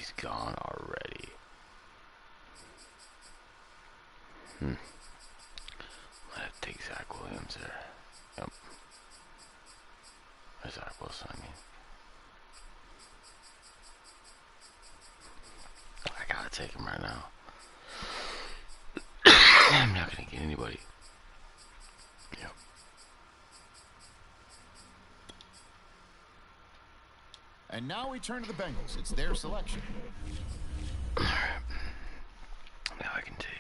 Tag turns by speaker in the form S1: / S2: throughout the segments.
S1: He's gone already. Let's take Zach Williams there. Yep. Or Zach Wilson, I mean. I gotta take him right now. I'm not gonna get anybody. Yep.
S2: And now we turn to the Bengals. It's their selection.
S1: Alright. Now I can take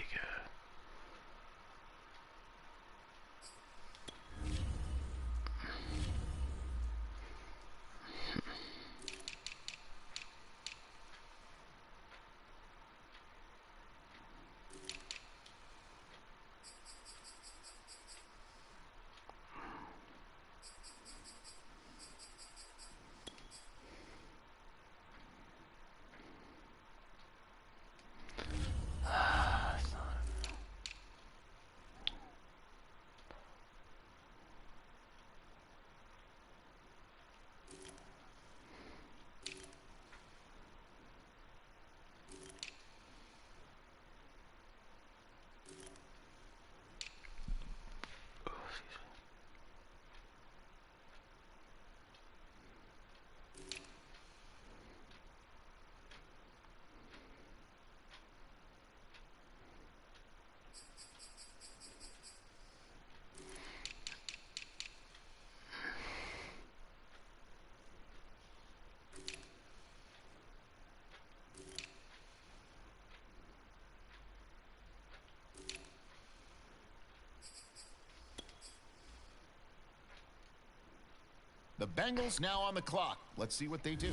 S2: The Bengals now on the clock. Let's see what they do.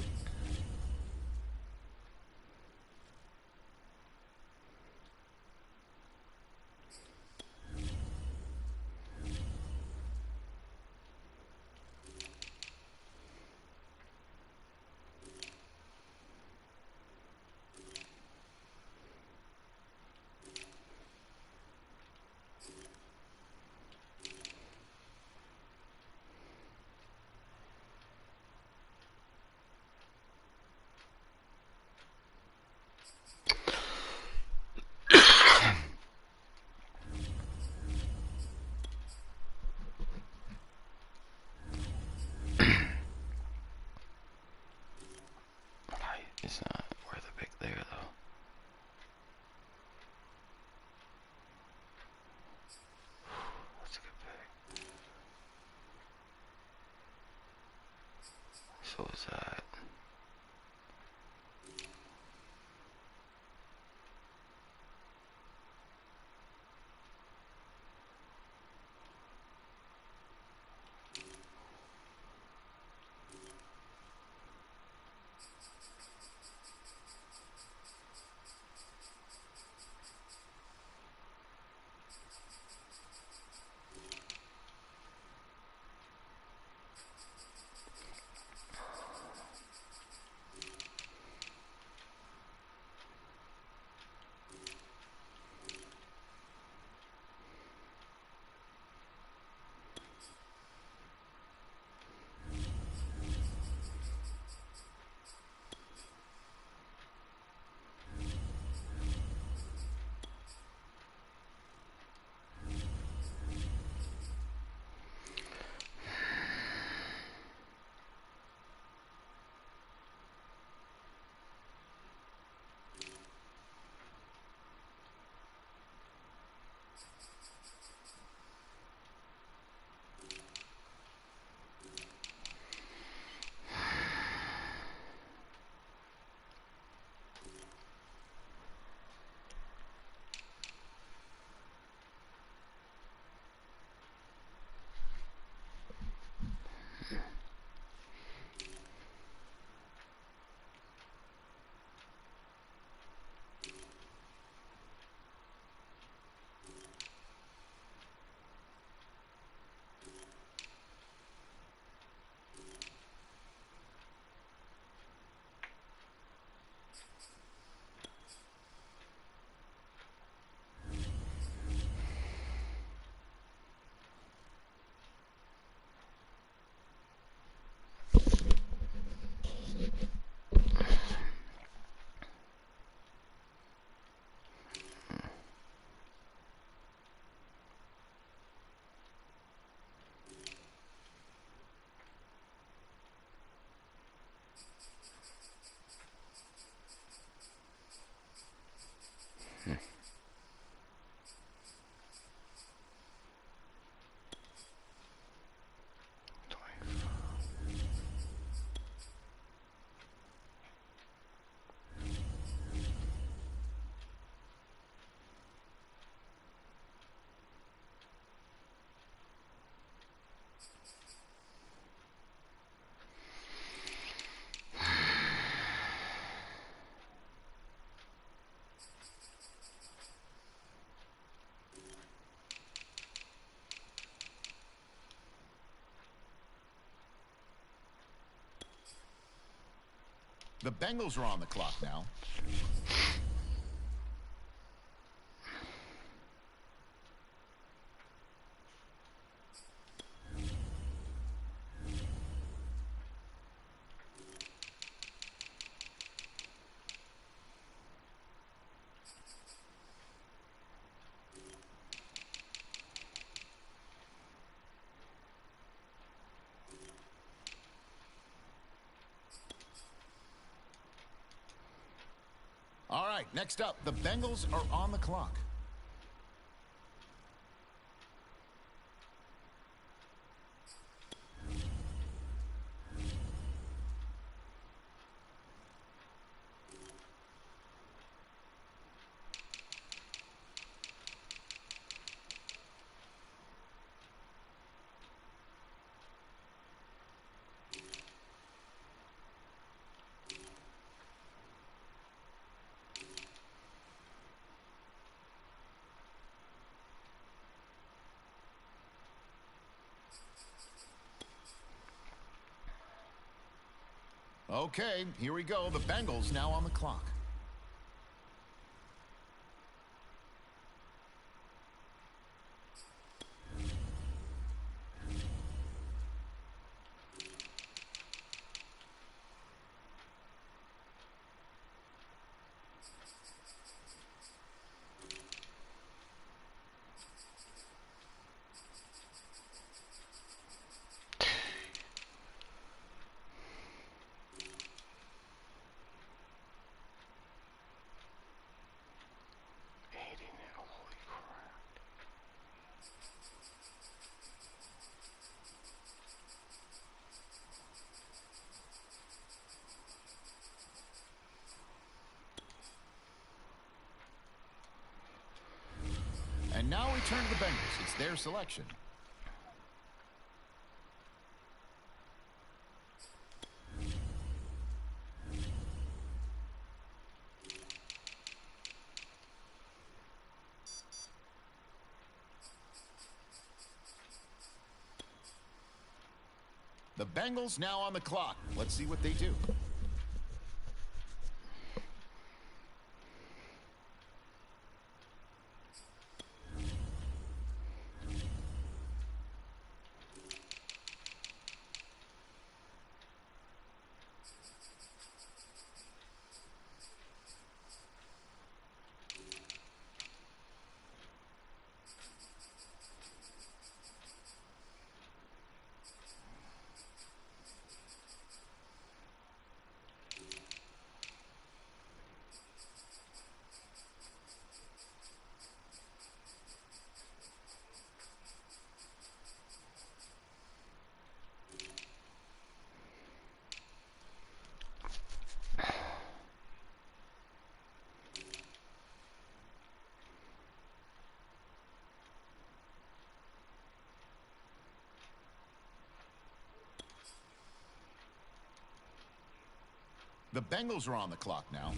S2: The Bengals are on the clock now. All right, next up, the Bengals are on the clock. Okay, here we go. The Bengals now on the clock.
S1: Holy crap.
S2: And now we turn to the Bengals. It's their selection. The Bengals now on the clock. Let's see what they do. The Bengals are on the clock now.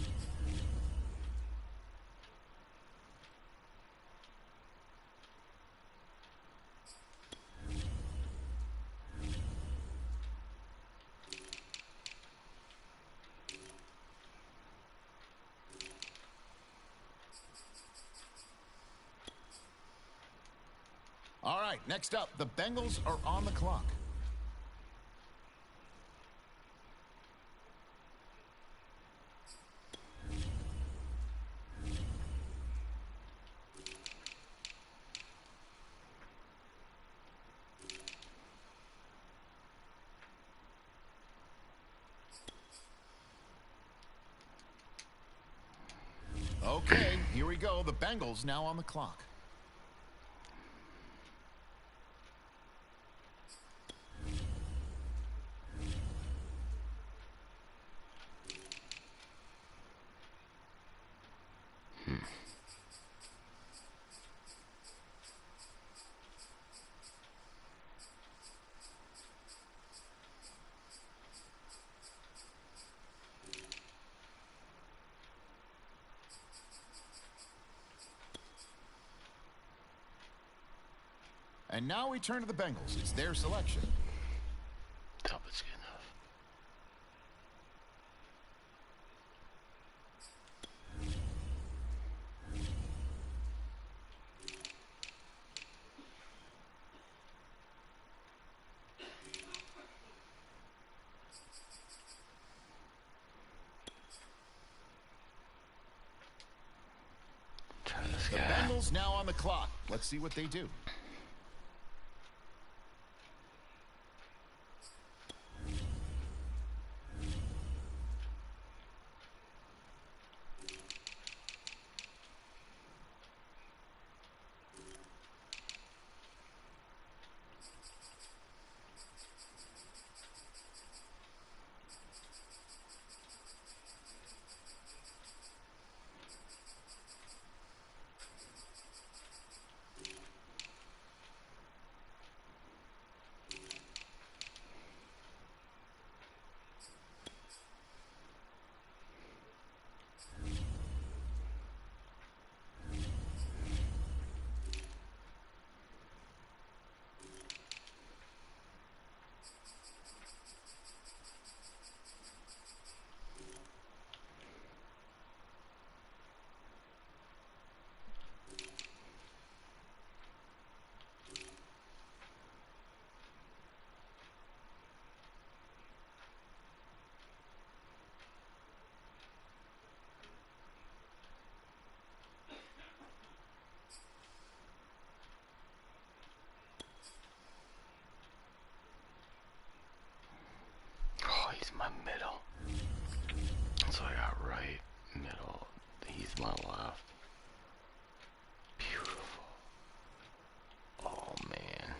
S2: All right, next up, the Bengals are on the clock. Okay, here we go. The Bengals now on the clock. And now we turn to the Bengals. It's their selection.
S1: Top is good enough.
S2: Bengals now on the clock. Let's see what they do.
S1: Oh, he's my middle. So I got right, middle. He's my left. Beautiful. Oh, man.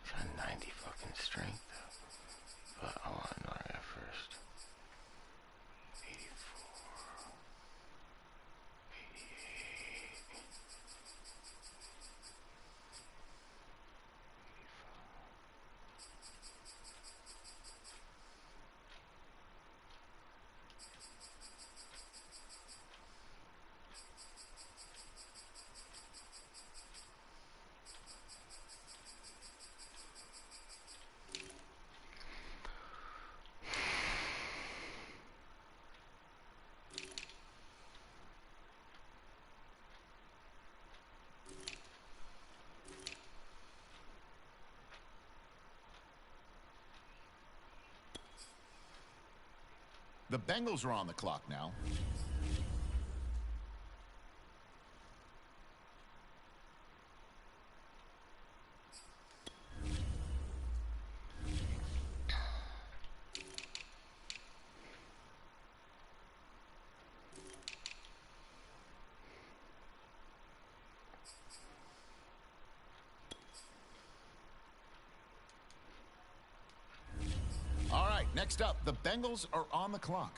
S1: He's got 90 fucking strength, though. But I want to know that first. 84. 88.
S2: The Bengals are on the clock now. All right, next up, the Bengals are on the clock.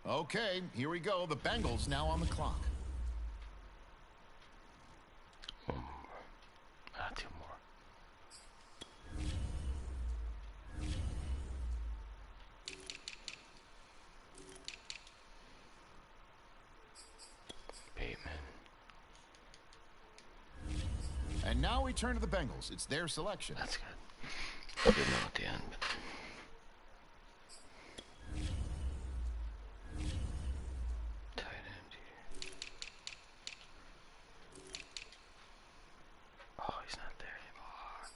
S2: Okay, here we go. The Bengals now on the clock.
S1: Two more. Bateman.
S2: And now we turn to the Bengals. It's their selection.
S1: That's good. I didn't know at the end, but... Tight end here. Oh, he's not there anymore.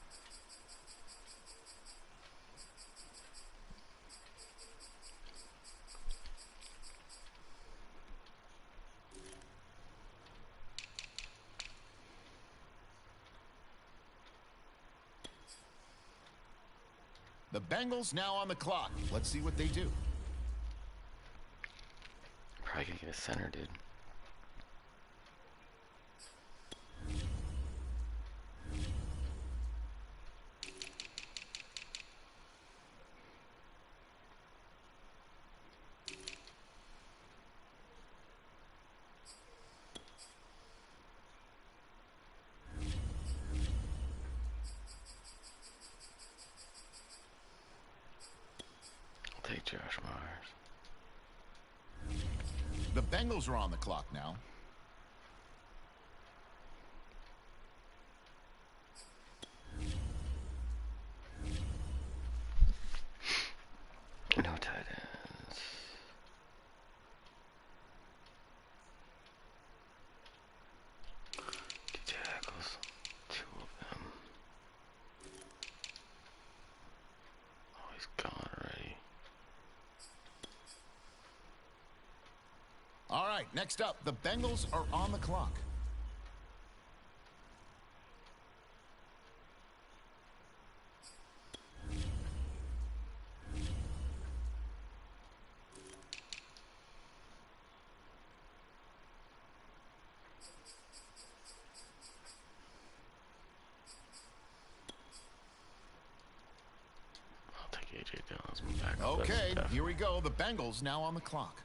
S2: The Bengals now on the clock. Let's see what they do.
S1: Probably gonna get a center, dude. I'll take Josh Myers.
S2: The Bengals are on the clock now.
S1: No tight ends. Tackles. Two of them. Oh, he's gone already.
S2: All right, next up, the Bengals are on the clock.
S1: I'll take AJ Dillon's back.
S2: Okay, here we go. The Bengals now on the clock.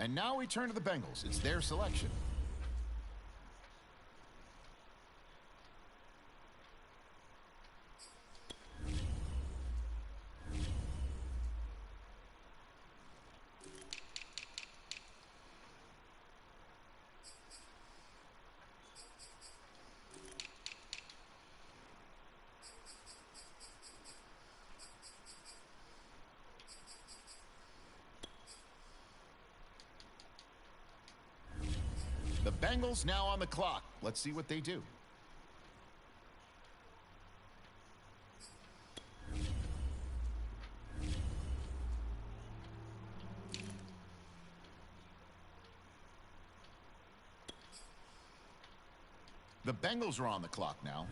S2: And now we turn to the Bengals. It's their selection. The Bengals now on the clock. Let's see what they do. The Bengals are on the clock now.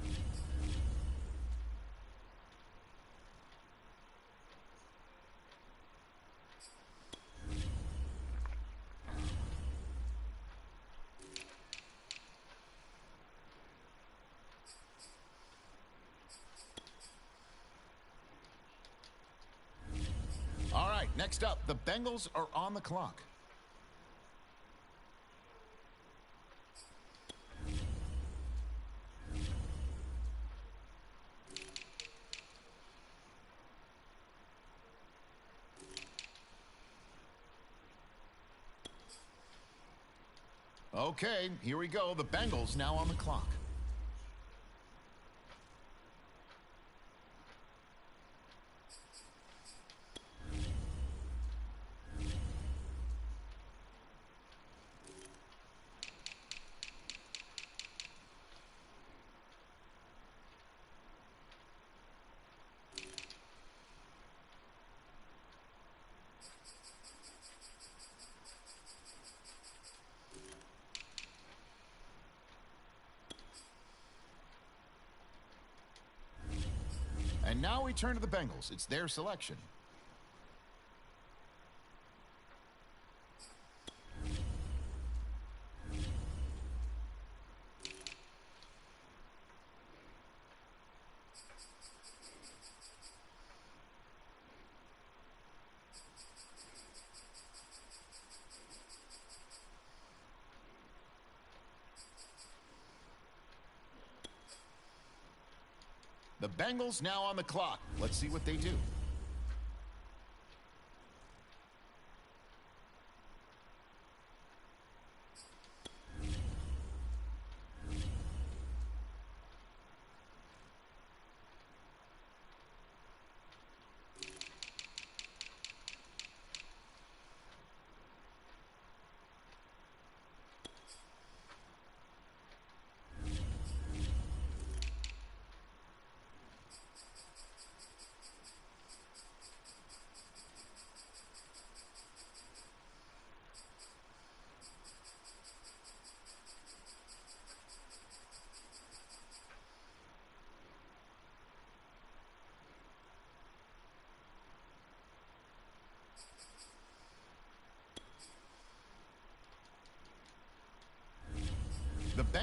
S2: All right, next up, the Bengals are on the clock. Okay, here we go. The Bengals now on the clock. And now we turn to the Bengals. It's their selection. The Bengals now on the clock. Let's see what they do.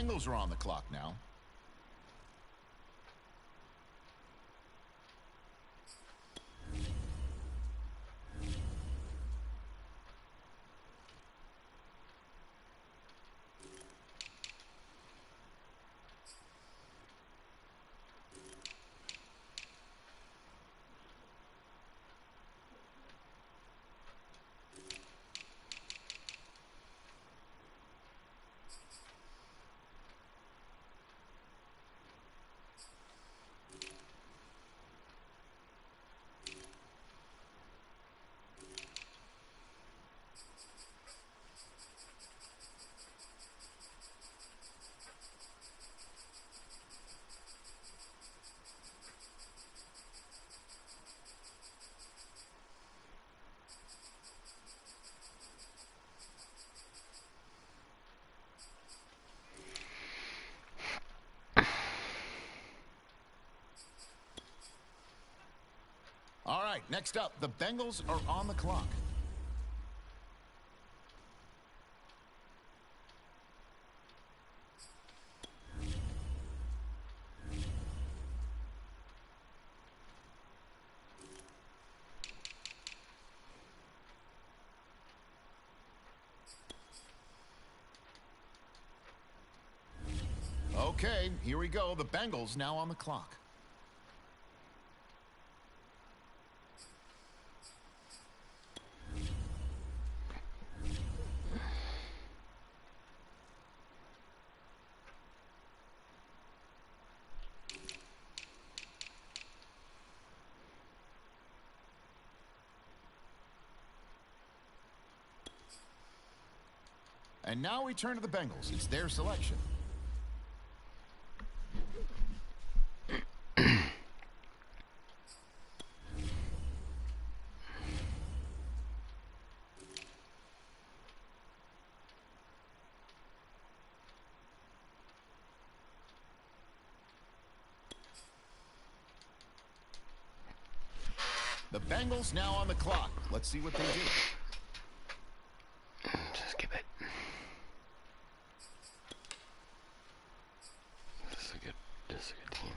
S2: Bengals are on the clock now. All right, next up, the Bengals are on the clock. Okay, here we go. The Bengals now on the clock. And now we turn to the Bengals. It's their selection. The Bengals now on the clock. Let's see what they do.
S1: Just skip it. This is a good team.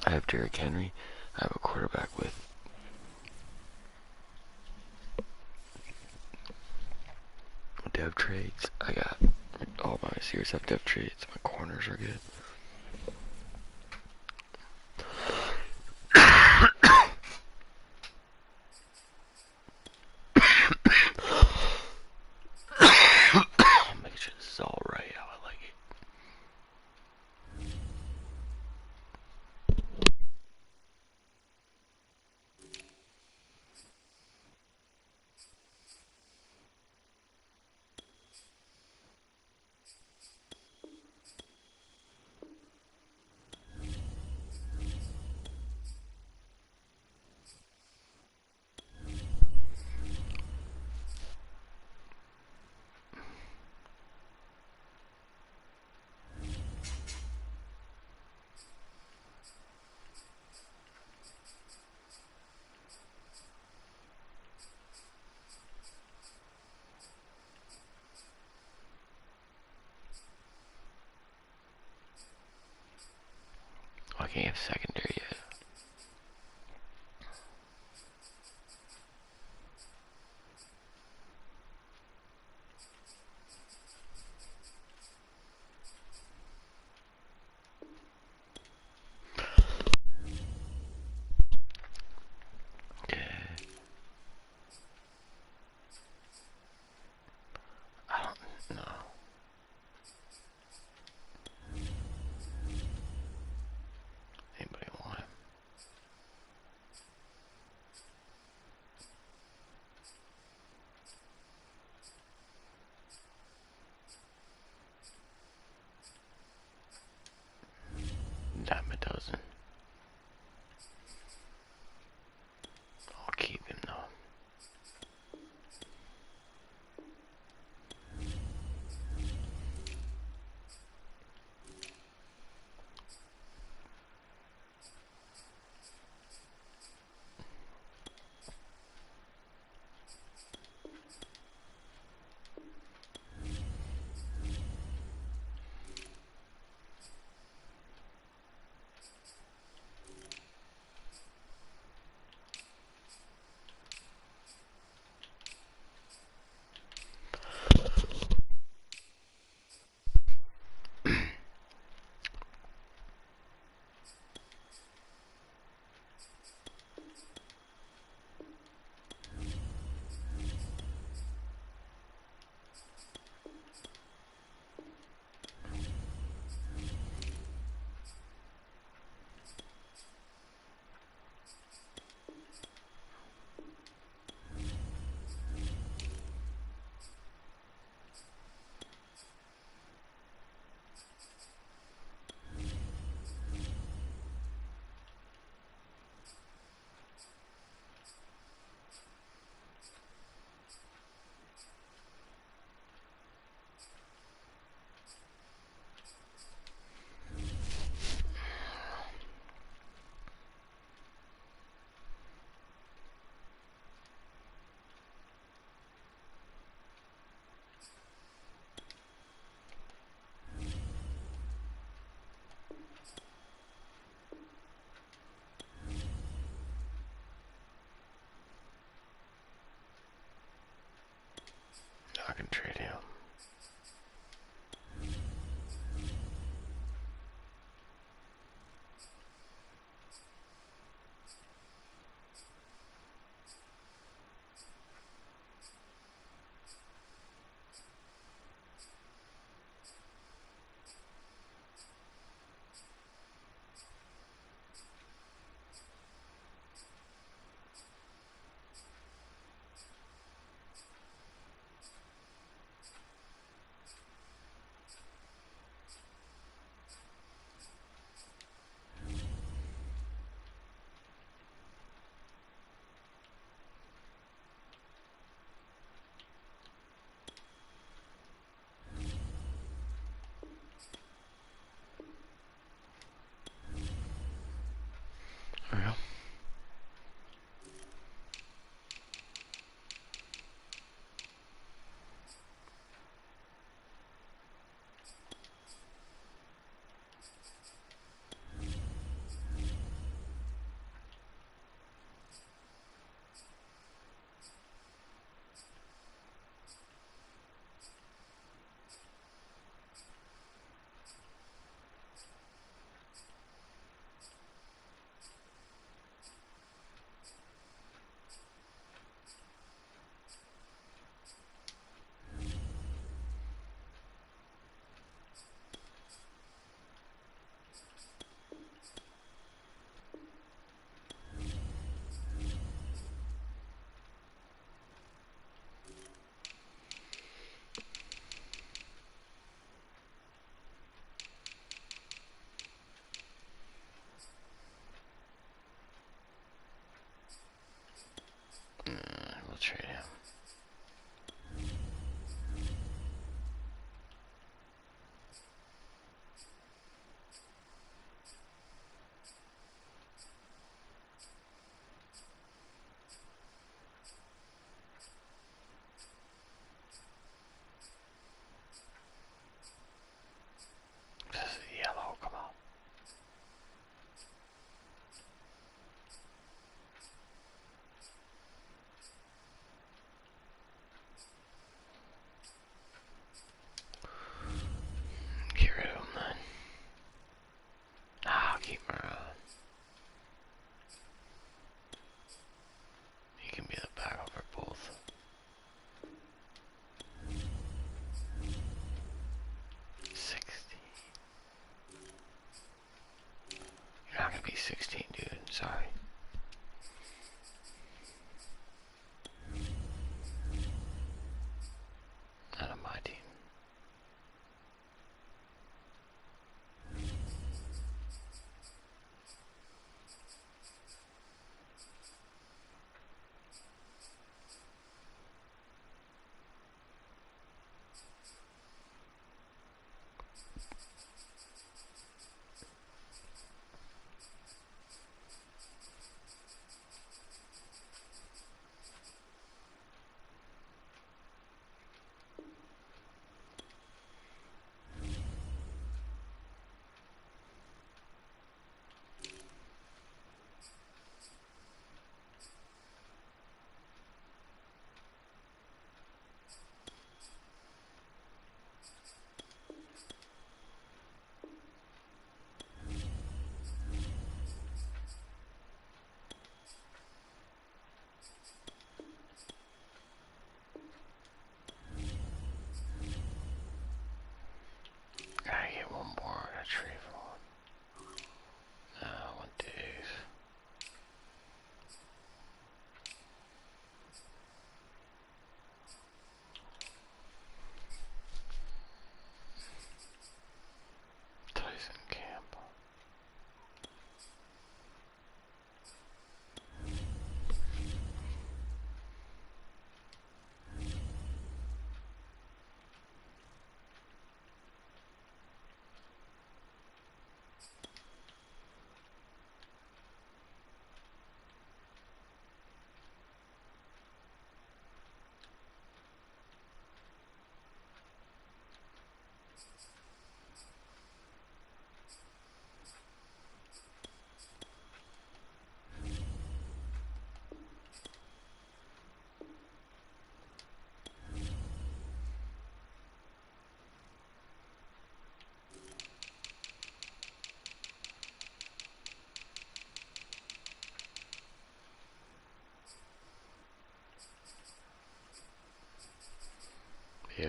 S1: I have Derrick Henry. I have a quarterback with dev trades. I got all my receivers have dev trades. My corners are good. Make sure this is all right how I like it. I can't have secondary yet. Okay. I don't know. Anybody want him?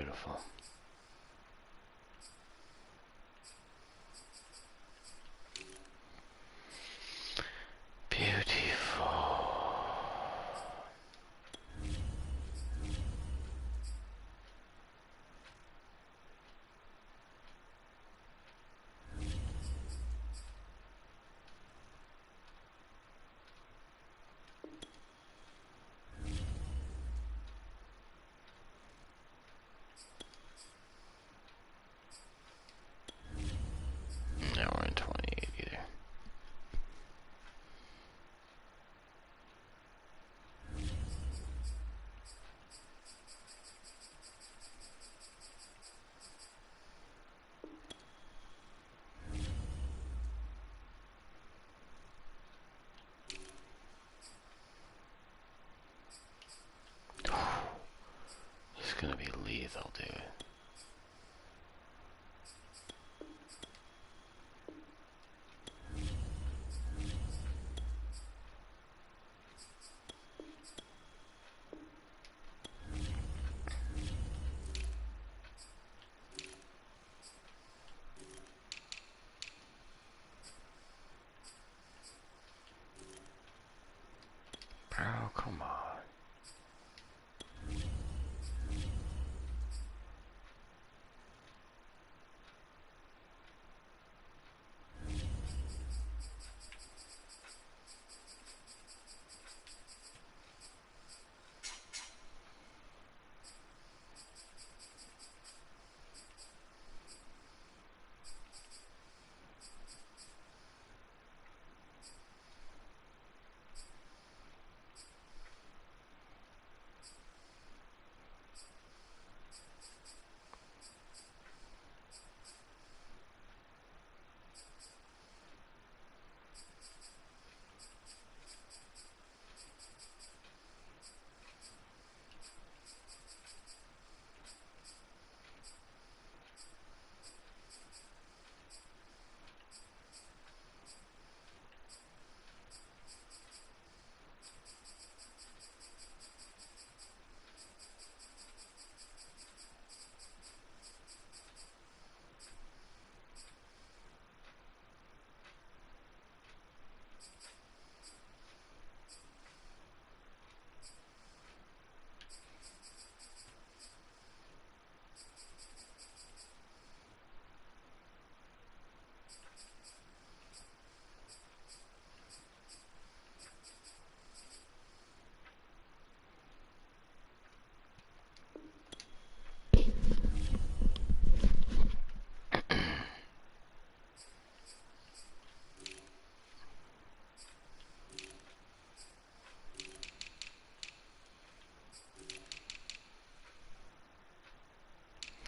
S1: Beautiful. Beautiful. Now we're in 28 either. It's gonna be lethal, dude. Bro, come on.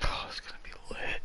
S1: Oh, it's gonna be lit.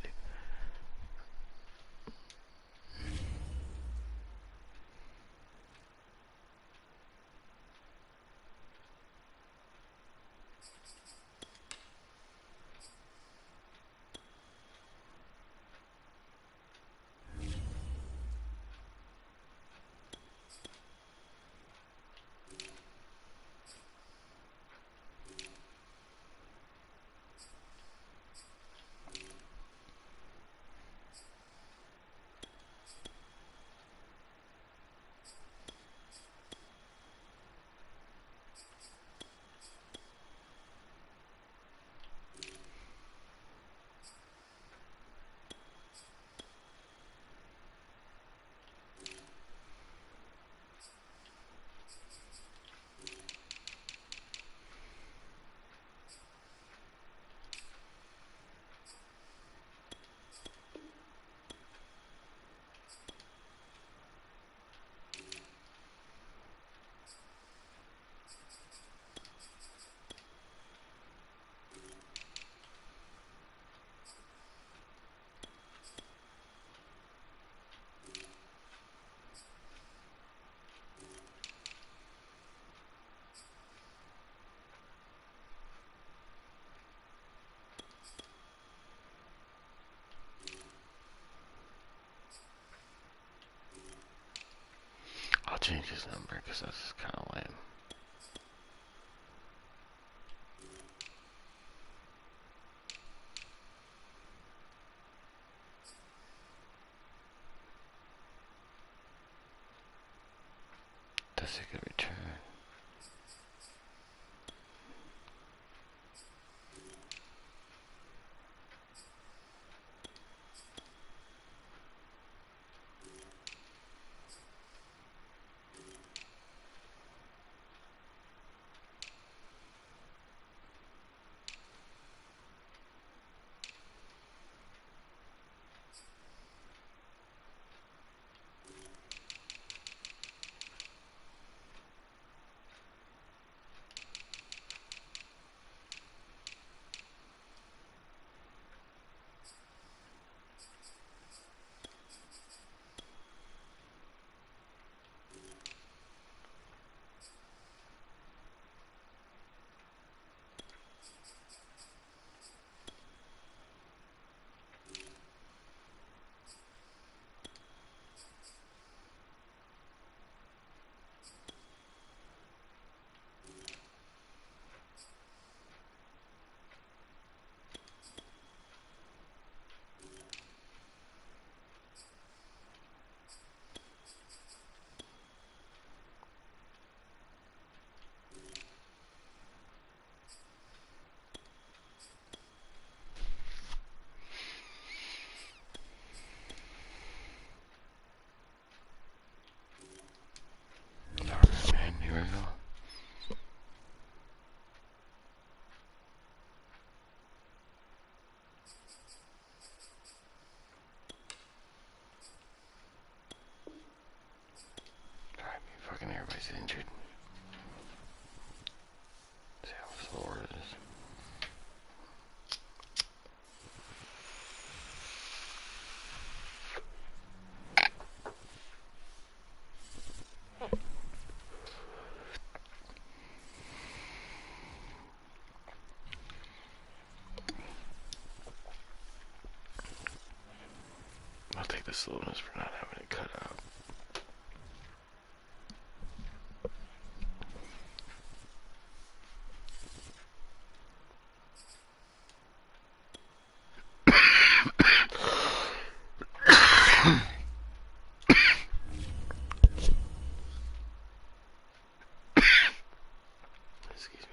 S1: I'll change his number because that's kind of lame. the slowness for not having it cut out. Excuse me.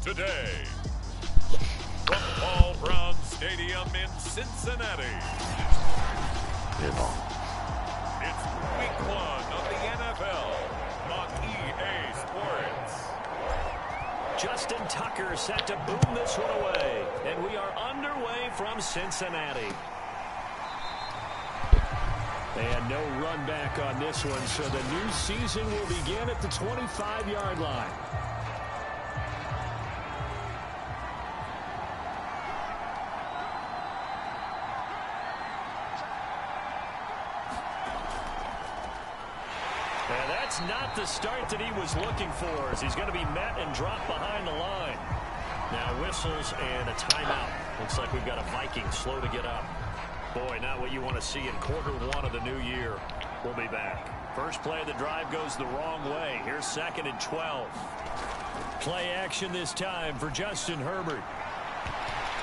S3: today. From Paul Brown Stadium in Cincinnati.
S1: Good ball.
S3: It's week 1 of the NFL on EA Sports.
S4: Justin Tucker set to boom this one away. And we are underway from Cincinnati. And no run back on this one, so the new season will begin at the 25-yard line. And that's not the start that he was looking for, as he's going to be met and dropped behind the line. Now whistles and a timeout. Looks like we've got a Viking slow to get up. Boy, not what you want to see in quarter 1 of the new year. We'll be back. First play of the drive goes the wrong way. Here's 2nd and 12. Play action this time for Justin Herbert.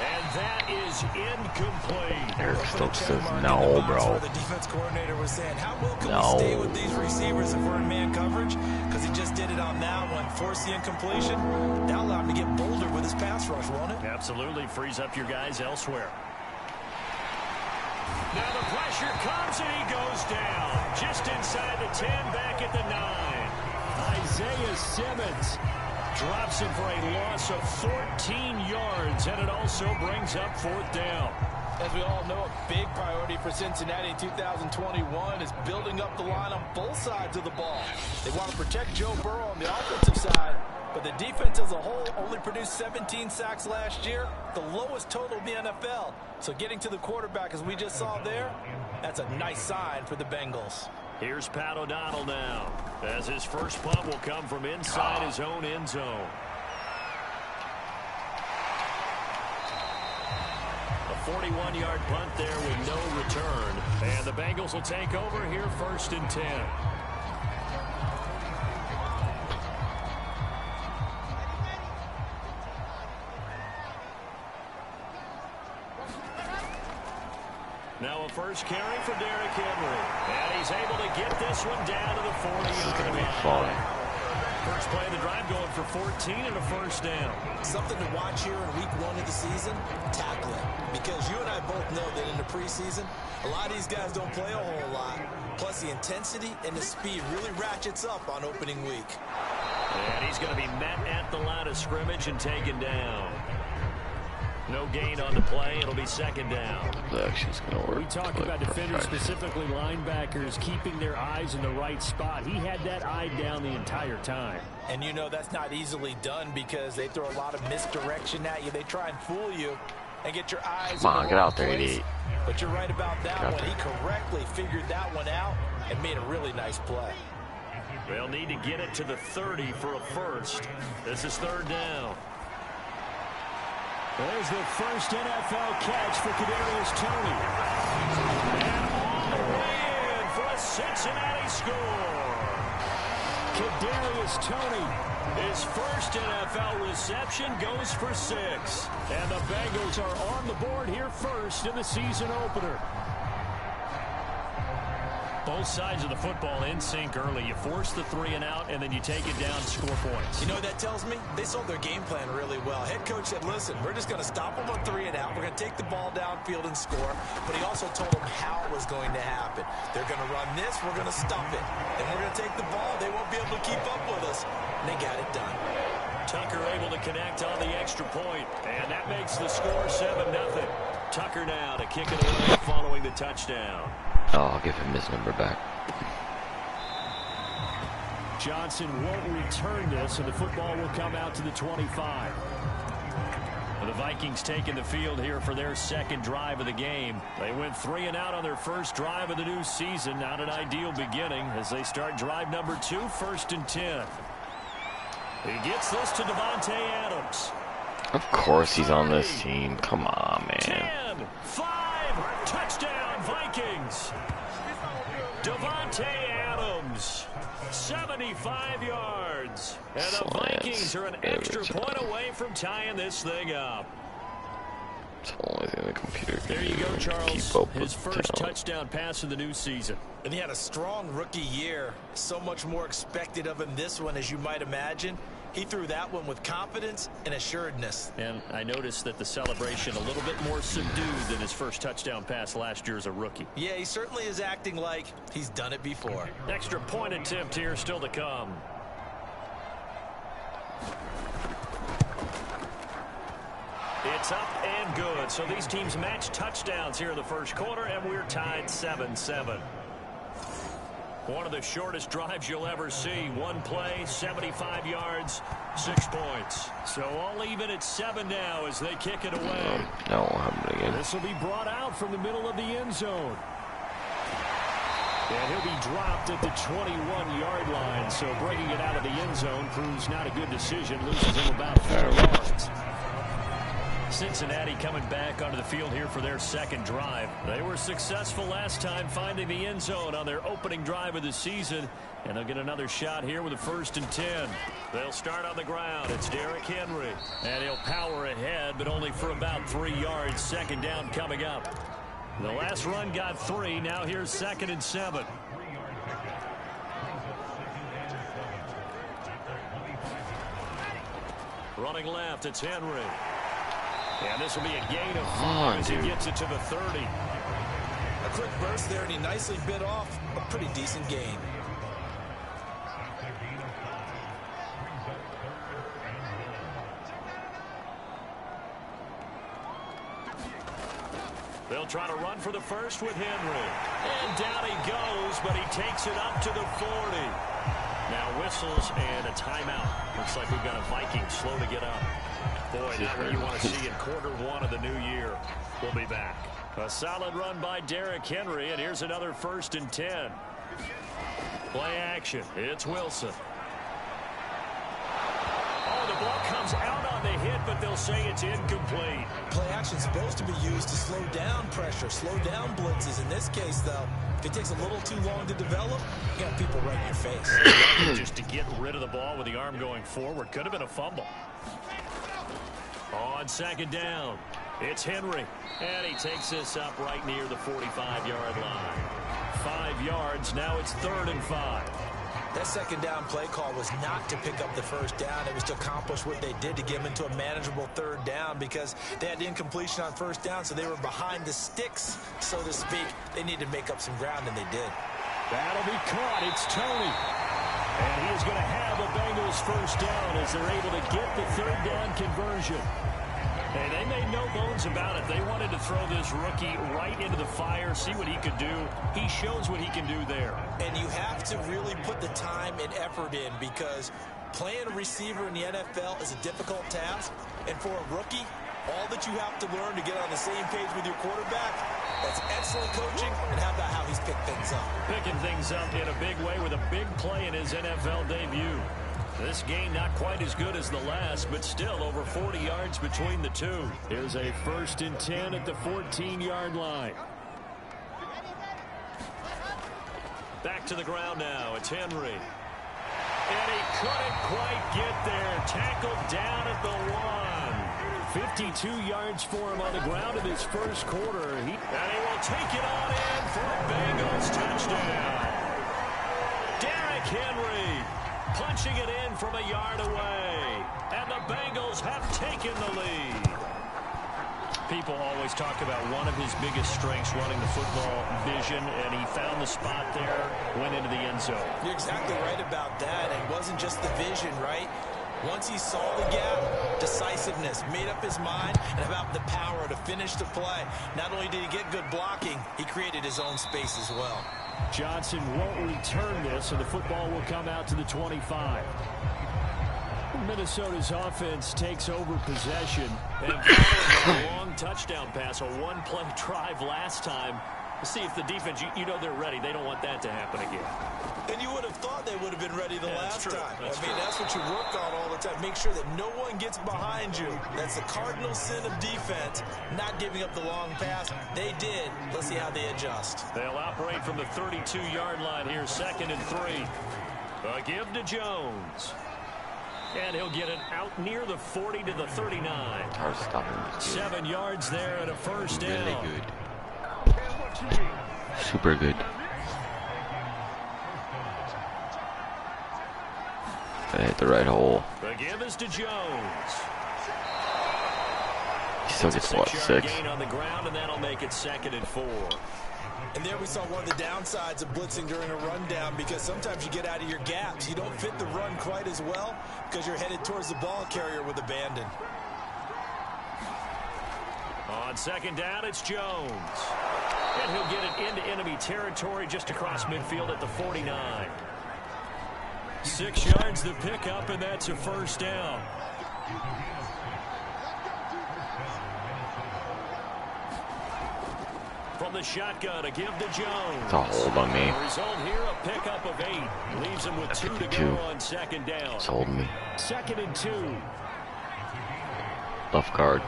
S4: And that is incomplete.
S1: Eric Stokes says no, bro.
S5: The defense coordinator was saying, how well can we stay with these receivers if we're in man coverage? Because he just did it on that one. Force the incompletion. That'll allow him to get bolder with his pass rush, won't it?
S4: Absolutely. Frees up your guys elsewhere. Now the pressure comes and he goes down. Just inside the 10, back at the 9. Isaiah Simmons drops him for a loss of 14 yards, and it also brings up 4th down.
S5: As we all know, a big priority for Cincinnati in 2021 is building up the line on both sides of the ball. They want to protect Joe Burrow on the offensive side, but the defense as a whole only produced 17 sacks last year, the lowest total in the NFL. So getting to the quarterback, as we just saw there, that's a nice sign for the Bengals.
S4: Here's Pat O'Donnell now, as his first punt will come from inside his own end zone. A 41-yard punt there with no return. And the Bengals will take over here 1st and 10. Now a first carry for Derrick Henry. And he's able to get this one down to the 40-yard line.
S1: This is going to be fun.
S4: First play of the drive going for 14 and a first down.
S5: Something to watch here in week 1 of the season, tackling. Because you and I both know that in the preseason, a lot of these guys don't play a whole lot. Plus the intensity and the speed really ratchets up on opening week.
S4: And he's going to be met at the line of scrimmage and taken down. No gain on the play. It'll be 2nd down.
S1: The action's going to work.
S4: We talk about defenders, specifically linebackers, keeping their eyes in the right spot. He had that eye down the entire time.
S5: And you know that's not easily done because they throw a lot of misdirection at you. They try and fool you and get your eyes.
S1: Come on, get out there, idiot.
S5: But you're right about that one. He correctly figured that one out and made a really nice play.
S4: They'll need to get it to the 30 for a first. This is 3rd down. There's the first NFL catch for Kadarius Toney. And all the way in for a Cincinnati score. Kadarius Toney, his first NFL reception, goes for 6. And the Bengals are on the board here first in the season opener. Both sides of the football in sync early. You force the 3 and out, and then you take it down, score points.
S5: You know what that tells me? They sold their game plan really well. Head coach said, listen, we're just going to stop them on 3 and out. We're going to take the ball downfield and score. But he also told them how it was going to happen. They're going to run this. We're going to stop it. Then we're going to take the ball. They won't be able to keep up with us. And they got it done.
S4: Tucker able to connect on the extra point, and that makes the score 7-0. Tucker now to kick it away following the touchdown.
S1: Oh, I'll give him his number back.
S4: Johnson won't return this, and the football will come out to the 25. The Vikings taking the field here for their 2nd drive of the game. They went 3 and out on their first drive of the new season. Not an ideal beginning as they start drive number 2, 1st and 10. He gets this to Davante Adams.
S1: Of course he's on this team. Come on, man.
S4: 10, 5, touchdown Vikings. Davante Adams, 75 yards. And the Vikings are an extra point away from tying this thing up.
S1: It's the only thing the computer can
S4: There you
S1: do
S4: go, Charles.
S1: Keep up
S4: His
S1: with
S4: first
S1: talent.
S4: touchdown pass of the new season.
S5: And he had a strong rookie year. So much more expected of him this one, as you might imagine. He threw that one with confidence and assuredness.
S4: And I noticed that the celebration a little bit more subdued than his first touchdown pass last year as a rookie.
S5: Yeah, he certainly is acting like he's done it before.
S4: Extra point attempt here still to come. It's up and good. So these teams match touchdowns here in the first quarter, and we're tied 7-7. One of the shortest drives you'll ever see. One play, 75 yards, 6 points. So all even at 7 now as they kick it away.
S1: That won't happen again.
S4: This will be brought out from the middle of the end zone. And he'll be dropped at the 21-yard line. So bringing it out of the end zone proves not a good decision. Loses him about 4 yards. Cincinnati coming back onto the field here for their second drive. They were successful last time finding the end zone on their opening drive of the season. And they'll get another shot here with a 1st and 10. They'll start on the ground. It's Derrick Henry. And he'll power ahead, but only for about 3 yards. Second down coming up. The last run got 3. Now here's 2nd and 7. Running left, it's Henry. And this will be a gain of 5 as he gets it to the 30.
S5: A quick burst there, and he nicely bit off a pretty decent gain.
S4: They'll try to run for the first with Henry. And down he goes, but he takes it up to the 40. Now whistles and a timeout. Looks like we've got a Viking slow to get up. Boy, not what you want to see in quarter 1 of the new year. We'll be back. A solid run by Derrick Henry, and here's another 1st and 10. Play action. It's Wilson. Oh, the ball comes out on the hit, but they'll say it's incomplete.
S5: Play action is supposed to be used to slow down pressure, slow down blitzes. In this case, though, if it takes a little too long to develop, you got people right in your face.
S4: Just to get rid of the ball with the arm going forward. Could have been a fumble. On 2nd down, it's Henry. And he takes this up right near the 45-yard line. 5 yards, now it's 3rd and 5.
S5: That 2nd down play call was not to pick up the 1st down. It was to accomplish what they did to get them into a manageable 3rd down because they had incompletion on 1st down, so they were behind the sticks, so to speak. They needed to make up some ground, and they did.
S4: That'll be caught. It's Tony. And he is going to have a Bengals 1st down as they're able to get the 3rd down conversion. Hey, they made no bones about it. They wanted to throw this rookie right into the fire, see what he could do. He shows what he can do there.
S5: And you have to really put the time and effort in because playing a receiver in the NFL is a difficult task. And for a rookie, all that you have to learn to get on the same page with your quarterback, that's excellent coaching. And how about how he's picked things up?
S4: Picking things up in a big way with a big play in his NFL debut. This game not quite as good as the last, but still over 40 yards between the two. Here's a 1st and 10 at the 14-yard line. Back to the ground now. It's Henry. And he couldn't quite get there. Tackled down at the 1. 52 yards for him on the ground in his first quarter. And he will take it on in for a Bengals touchdown. Derrick Henry punching it in from a yard away. And the Bengals have taken the lead. People always talk about one of his biggest strengths, running the football, vision, and he found the spot there, went into the end zone.
S5: You're exactly right about that. It wasn't just the vision, right? Once he saw the gap, decisiveness, made up his mind, and about the power to finish the play. Not only did he get good blocking, he created his own space as well.
S4: Johnson won't return this, and the football will come out to the 25. Minnesota's offense takes over possession. And following a long touchdown pass, a one-play drive last time. See if the defense, you know they're ready. They don't want that to happen again.
S5: And you would have thought they would have been ready the last time.
S4: That's
S5: that's what you work on all the time. Make sure that no one gets behind you. That's the cardinal sin of defense, not giving up the long pass. They did. Let's see how they adjust.
S4: They'll operate from the 32-yard line here, 2nd and 3. A give to Jones. And he'll get it out near the 40 to the 39.
S1: Hard stopping.
S4: 7 yards there and a 1st down.
S1: Really good. Super good. I hit the right hole.
S4: The give is to Jones.
S1: He still gets what, 6?
S4: Gain on the ground, and that'll make it 2nd and 4.
S5: And there we saw one of the downsides of blitzing during a rundown, because sometimes you get out of your gaps. You don't fit the run quite as well because you're headed towards the ball carrier with abandon.
S4: On 2nd down, it's Jones. And he'll get it into enemy territory just across midfield at the 49. 6 yards the pickup, and that's a 1st down. From the shotgun, a give to Jones.
S1: It's a hold on me.
S4: The result here, a pickup of 8. Leaves him with 2 to go on 2nd down.
S1: It's holding me.
S4: 2nd and 2.
S1: Left guard.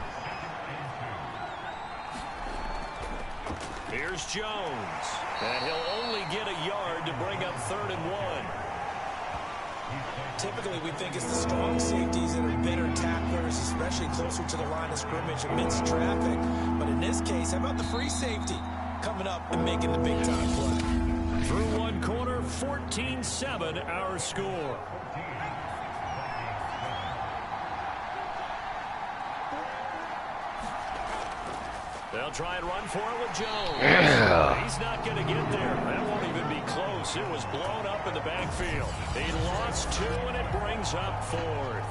S4: Here's Jones. And he'll only get a yard to bring up 3rd and 1.
S5: Typically, we think it's the strong safeties that are better tacklers, especially closer to the line of scrimmage amidst traffic. But in this case, how about the free safety coming up and making the big-time play?
S4: Through 1 quarter, 14-7 our score. They'll try and run for it with Jones.
S1: Yeah.
S4: He's not going to get there. That won't even be close. It was blown up in the backfield. He lost 2, and it brings up 4th.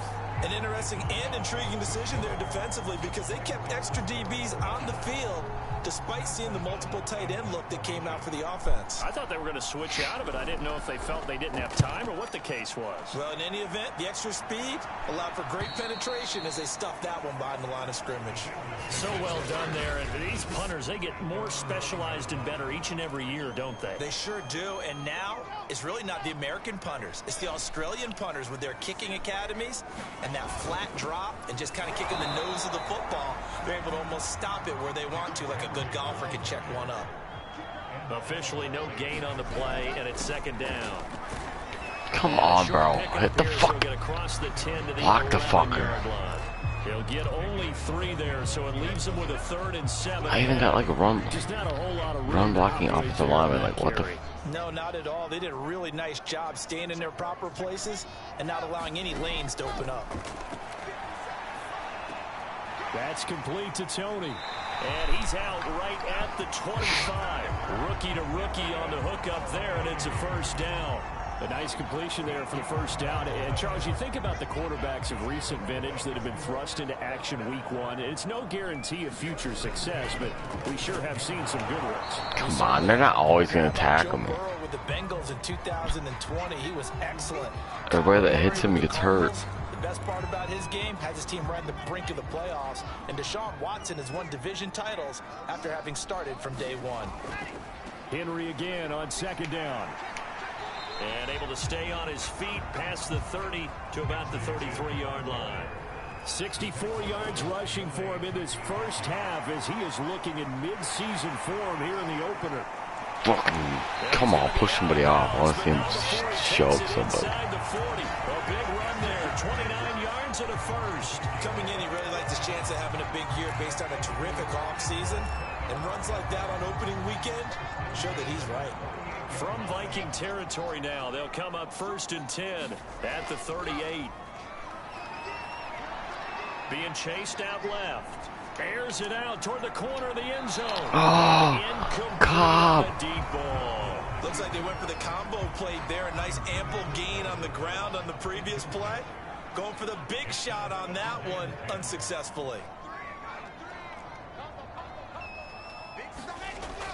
S5: An interesting and intriguing decision there defensively, because they kept extra DBs on the field despite seeing the multiple tight end look that came out for the offense.
S4: I thought they were going to switch out of it. I didn't know if they felt they didn't have time or what the case was.
S5: Well, in any event, the extra speed allowed for great penetration as they stuffed that one behind the line of scrimmage.
S4: So well done there. And these punters, they get more specialized and better each and every year, don't they?
S5: They sure do. And now it's really not the American punters. It's the Australian punters with their kicking academies and that flat drop and just kind of kicking the nose of the football. They're able to almost stop it where they want to, like a good golfer can check one up.
S4: Officially no gain on the play, and it's 2nd down.
S1: Come on, bro. Hit the fuck. Block the fucker.
S4: He'll get only 3 there, so it leaves him with a 3rd and 7.
S1: I even got like a run blocking offensive lineman. Like, what the?
S5: No, not at all. They did a really nice job staying in their proper places and not allowing any lanes to open up.
S4: That's complete to Tony. And he's out right at the 25. Rookie to rookie on the hook up there, and it's a 1st down. A nice completion there for the 1st down. And, Charles, you think about the quarterbacks of recent vintage that have been thrust into action week 1. It's no guarantee of future success, but we sure have seen some good ones.
S1: Come on, they're not always going to tackle me.
S5: Joe Burrow with the Bengals in 2020, he was excellent.
S1: Everybody that hits him, he gets hurt.
S5: The best part about his game has his team right on the brink of the playoffs, and Deshaun Watson has won division titles after having started from day 1.
S4: Henry again on 2nd down. And able to stay on his feet past the 30 to about the 33-yard line. 64 yards rushing for him in this 1st half as he is looking in mid-season form here in the opener.
S1: Fucking, come on, push somebody off. I want to see him shove somebody.
S4: Inside the 40. A big run there, 29 yards and a 1st.
S5: Coming in, he really likes his chance of having a big year based on a terrific offseason. And runs like that on opening weekend show that he's right.
S4: From Viking territory now, they'll come up 1st and 10 at the 38. Being chased out left. Airs it out toward the corner of the end zone.
S1: Oh, Cobb.
S4: A deep ball.
S5: Looks like they went for the combo play there. A nice ample gain on the ground on the previous play. Going for the big shot on that one unsuccessfully.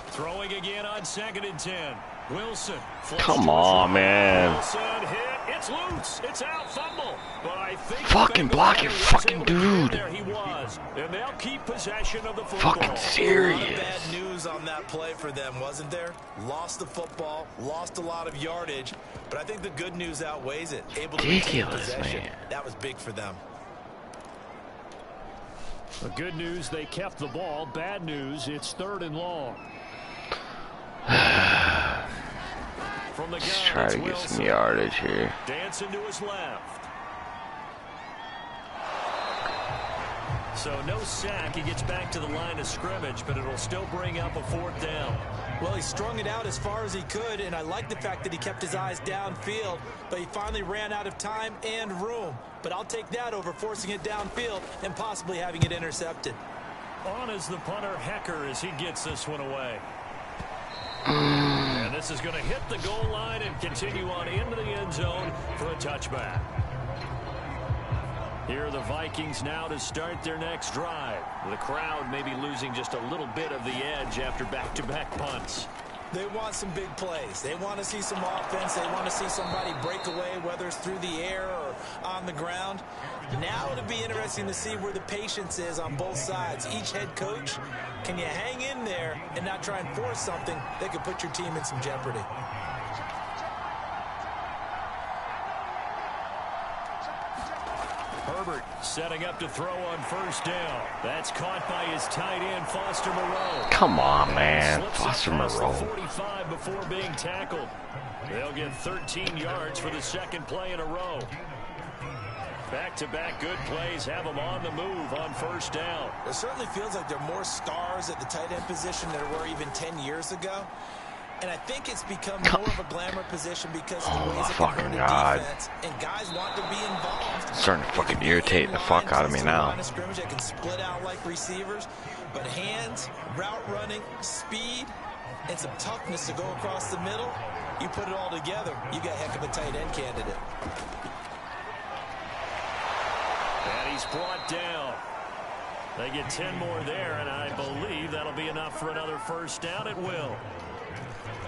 S4: Throwing again on 2nd and 10. Wilson.
S1: Come on, man.
S4: Wilson hit. It's loose. It's out. Fumble. But I think
S1: fucking block your fucking dude.
S4: There he was. And they'll keep possession of the football.
S1: Fucking serious.
S5: A lot of bad news on that play for them, wasn't there? Lost the football, lost a lot of yardage, but I think the good news outweighs it. Able to retain possession. Man. That was big for them.
S4: The good news, they kept the ball. Bad news, it's 3rd and long. From the gun,
S1: just try to get some yardage here.
S4: Dancing to his left. So no sack. He gets back to the line of scrimmage, but it'll still bring up a 4th down.
S5: Well, he strung it out as far as he could, and I like the fact that he kept his eyes downfield, but he finally ran out of time and room. But I'll take that over forcing it downfield and possibly having it intercepted.
S4: On is the punter, Hecker, as he gets this one away. And this is going to hit the goal line and continue on into the end zone for a touchback. Here are the Vikings now to start their next drive. The crowd may be losing just a little bit of the edge after back-to-back punts.
S5: They want some big plays. They want to see some offense. They want to see somebody break away, whether it's through the air or on the ground. Now it'll be interesting to see where the patience is on both sides. Each head coach, can you hang in there and not try and force something that could put your team in some jeopardy?
S4: Herbert setting up to throw on 1st down. That's caught by his tight end, Foster Moreau.
S1: Come on, man.
S4: Slips
S1: Foster
S4: across
S1: Moreau.
S4: the 45 before being tackled. They'll get 13 yards for the 2nd play in a row. Back-to-back good plays have them on the move on 1st down.
S5: It certainly feels like there are more stars at the tight end position than there were even 10 years ago. And I think it's become more of a glamour position because of the ways it can hurt a defense, and guys want to be involved.
S1: It's starting to fucking irritate the fuck out of me now.
S5: Scrimmage that can split out like receivers, but hands, route running, speed, and some toughness to go across the middle. You put it all together, you got a heck of a tight end candidate.
S4: And he's brought down. They get 10 more there, and I believe that'll be enough for another 1st down. It will.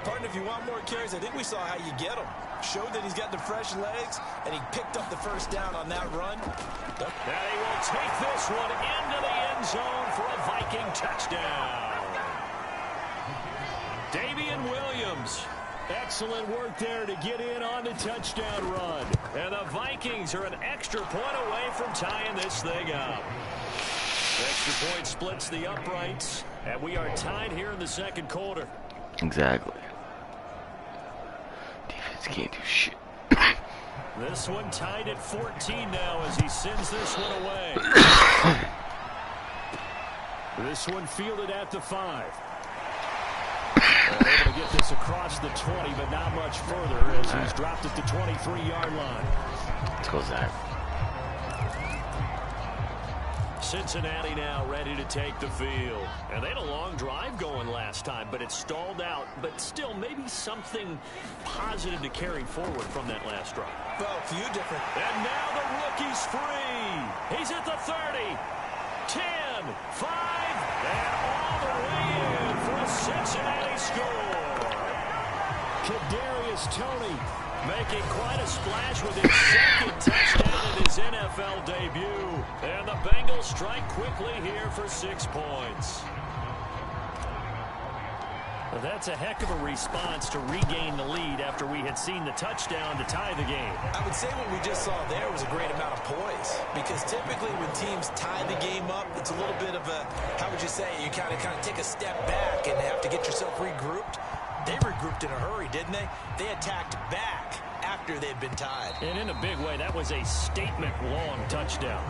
S5: Partner, if you want more carries, I think we saw how you get them. Showed that he's got the fresh legs, and he picked up the 1st down on that run.
S4: Now he will take this one into the end zone for a Viking touchdown. Damian Williams. Excellent work there to get in on the touchdown run. And the Vikings are an extra point away from tying this thing up. Extra point splits the uprights, and we are tied here in the 2nd quarter.
S1: Exactly. Defense can't do shit.
S4: This one tied at 14 now as he sends this one away. This one fielded at the 5. Able to get this across the 20, but not much further as he's dropped at the 23-yard line.
S1: Let's go, Zach.
S4: Cincinnati now ready to take the field. And they had a long drive going last time, but it stalled out. But still, maybe something positive to carry forward from that last drive.
S5: Well, a few different.
S4: And now the rookie's free. He's at the 30, 10, 5, and all the way in for a Cincinnati score. Kadarius Toney making quite a splash with his 2nd touchdown in his NFL debut. And the Bengals strike quickly here for 6 points. Well, that's a heck of a response to regain the lead after we had seen the touchdown to tie the game.
S5: I would say what we just saw there was a great amount of poise, because typically when teams tie the game up, it's a little bit of a, how would you say, you kind of take a step back and have to get yourself regrouped. They regrouped in a hurry, didn't they? They attacked back after they'd been tied.
S4: And in a big way, that was a statement-long touchdown.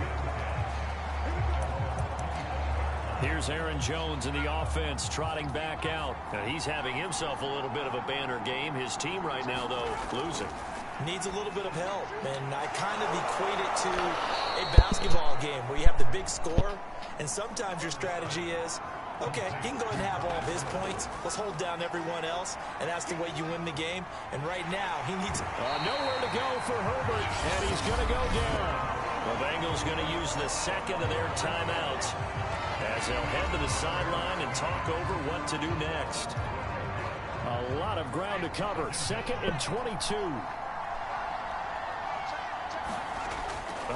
S4: Here's Aaron Jones in the offense trotting back out. Now, he's having himself a little bit of a banner game. His team right now, though, losing.
S5: Needs a little bit of help, and I kind of equate it to a basketball game where you have the big score, and sometimes your strategy is, okay, he can go ahead and have all of his points. Let's hold down everyone else, and that's the way you win the game. And right now, he needs
S4: nowhere to go for Herbert, and he's going to go down. The Bengals going to use the 2nd of their timeouts as they'll head to the sideline and talk over what to do next. A lot of ground to cover. 2nd and 22.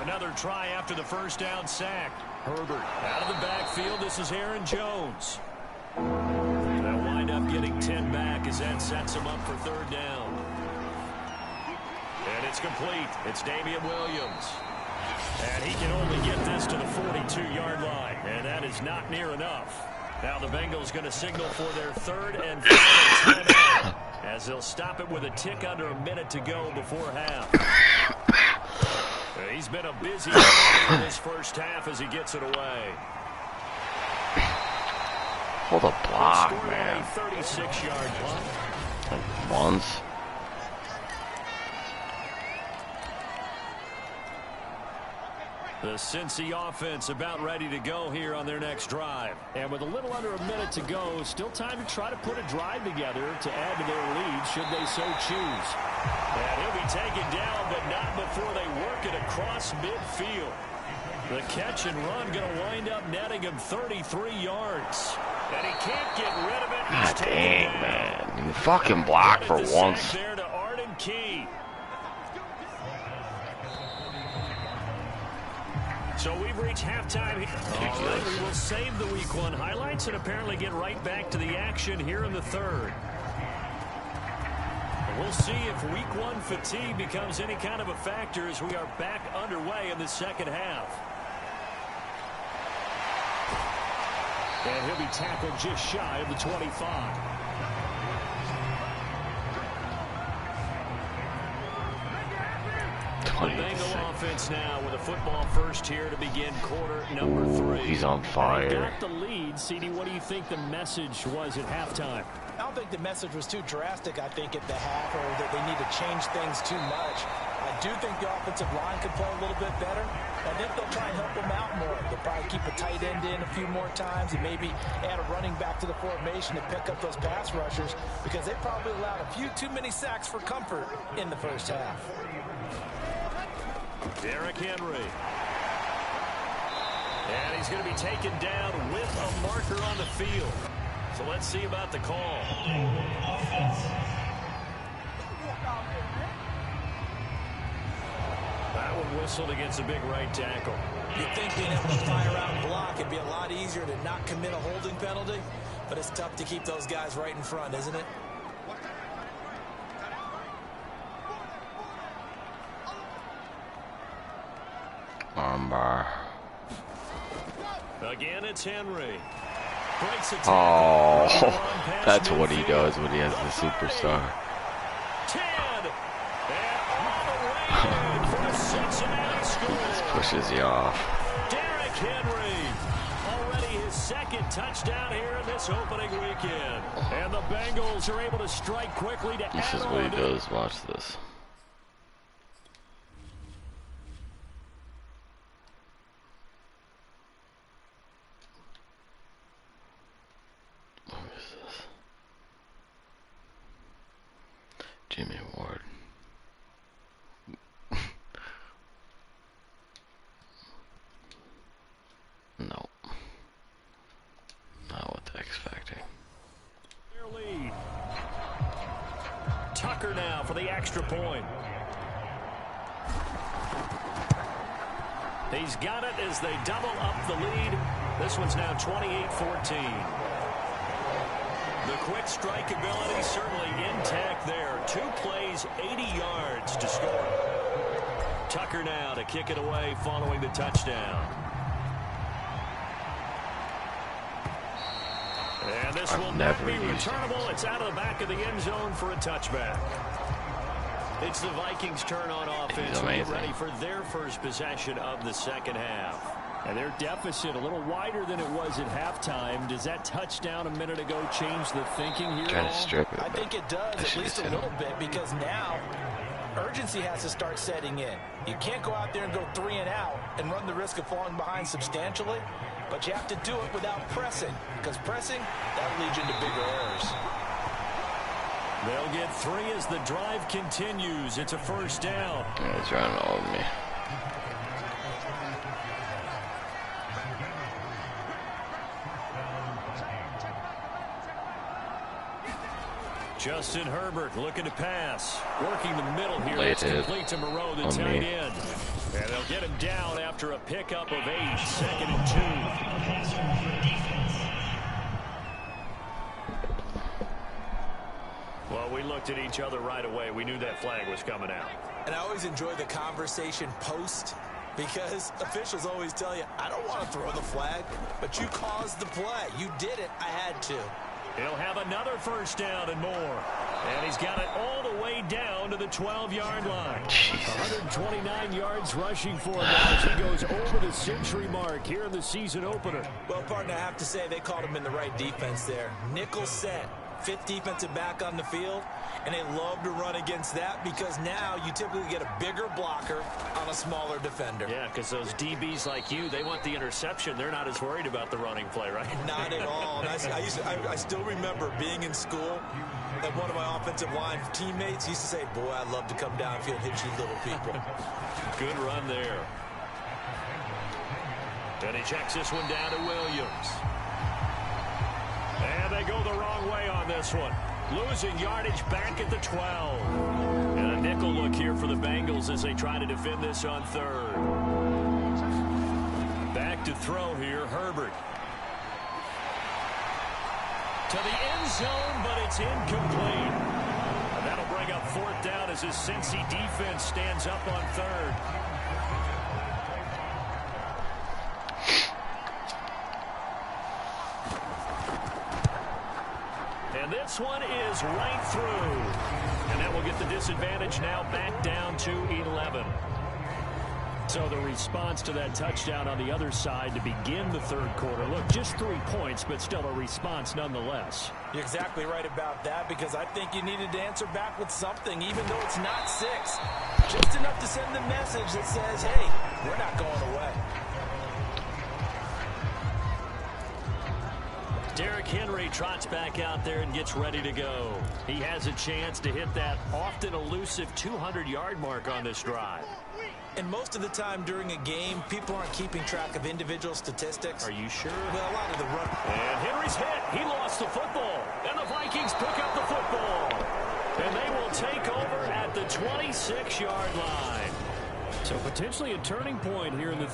S4: Another try after the 1st down sack. Herbert out of the backfield. This is Aaron Jones. They'll wind up getting 10 back as that sets him up for 3rd down. And it's complete. It's Damian Williams. And he can only get this to the 42-yard line. And that is not near enough. Now the Bengals going to signal for their 3rd and final timeout as they'll stop it with a tick under a minute to go before half. He's been a busy in this first half as he gets it away.
S1: Hold a block, man.
S4: 36-yard block.
S1: Like once.
S4: The Cincy offense about ready to go here on their next drive. And with a little under a minute to go, still time to try to put a drive together to add to their lead should they so choose. And he'll be taken down, but not before they work it across midfield. The catch and run going to wind up netting him 33 yards. And he can't get rid of it.
S1: God dang, man. You fucking block for once.
S4: There to Arden Key. So we've reached halftime here. All right, we will save the Week 1 highlights and apparently get right back to the action here in the third. We'll see if Week 1 fatigue becomes any kind of a factor as we are back underway in the second half. And he'll be tackled just shy of the 25. Bengal offense now with a football first here to begin quarter number 3.
S1: He's on fire.
S4: They got the lead. CD, what do you think the message was at halftime?
S5: I don't think the message was too drastic, I think, at the half, or that they need to change things too much. I do think the offensive line could play a little bit better. I think they'll try and help them out more. They'll probably keep a tight end in a few more times and maybe add a running back to the formation to pick up those pass rushers because they probably allowed a few too many sacks for comfort in the first half.
S4: Derrick Henry. And he's going to be taken down with a marker on the field. So let's see about the call. That one whistled against a big right tackle.
S5: You'd think being able to fire out and block, it'd be a lot easier to not commit a holding penalty, but it's tough to keep those guys right in front, isn't it?
S1: Armbar.
S4: Again, it's Henry. Breaks a tackle.
S1: Oh, that's what he does when he has the superstar.
S4: 10. And all the way for Cincinnati score.
S1: Just pushes you off.
S4: Derrick Henry. Already his second touchdown here in this opening weekend. And the Bengals are able to strike quickly to
S1: This is what he does. Watch this. Jimmy Ward. No. Not with the X Factor.
S4: Their lead. Tucker now for the extra point. He's got it as they double up the lead. This one's now 28-14. The quick strike ability certainly intact there. 2 plays, 80 yards to score. Tucker now to kick it away following the touchdown. And this will not be returnable. It's out of the back of the end zone for a touchback. It's the Vikings' turn on offense. We get ready for their first possession of the second half. And their deficit a little wider than it was at halftime. Does that touchdown a minute ago change the thinking here?
S1: Trying to strip it.
S5: I think it does, at least a little bit, because now urgency has to start setting in. You can't go out there and go 3 and out and run the risk of falling behind substantially, but you have to do it without pressing, because pressing, that leads you into bigger errors.
S4: They'll get 3 as the drive continues. It's a first down.
S1: Yeah, he's running all over me.
S4: Justin Herbert looking to pass. Working the middle here.
S1: Late
S4: It's complete to Moreau, the tight end. And they'll get him down after a pickup of 8. 2nd and 2. Well, we looked at each other right away. We knew that flag was coming out.
S5: And I always enjoy the conversation post, because officials always tell you, I don't want to throw the flag, but you caused the play. You did it. I had to.
S4: He'll have another first down and more. And he's got it all the way down to the 12-yard line. 129 yards rushing for him as he goes over the century mark here in the season opener.
S5: Well, partner, I have to say they called him in the right defense there. Nickel set, fifth defensive back on the field, and they love to run against that because now you typically get a bigger blocker on a smaller defender.
S4: Yeah, because those DBs like you, they want the interception. They're not as worried about the running play, right?
S5: Not at all. And I still remember being in school, and one of my offensive line teammates used to say, boy, I'd love to come downfield and hit you little people.
S4: Good run there. And he checks this one down to Williams. And they go the wrong way on this one. Losing yardage back at the 12. And a nickel look here for the Bengals as they try to defend this on third. Back to throw here, Herbert. To the end zone, but it's incomplete. And that'll bring up fourth down as his Cincy defense stands up on third. And this one is right through. And that will get the disadvantage now back down to 11. So the response to that touchdown on the other side to begin the third quarter. Look, just 3 points, but still a response nonetheless.
S5: You're exactly right about that because I think you needed to answer back with something, even though it's not 6. Just enough to send the message that says, hey, we're not going away.
S4: Derrick Henry trots back out there and gets ready to go. He has a chance to hit that often elusive 200-yard mark on this drive.
S5: And most of the time during a game, people aren't keeping track of individual statistics.
S4: Are you sure?
S5: Well, a lot of the run.
S4: And Henry's hit. He lost the football. And the Vikings pick up the football. And they will take over at the 26-yard line. So potentially a turning point here in the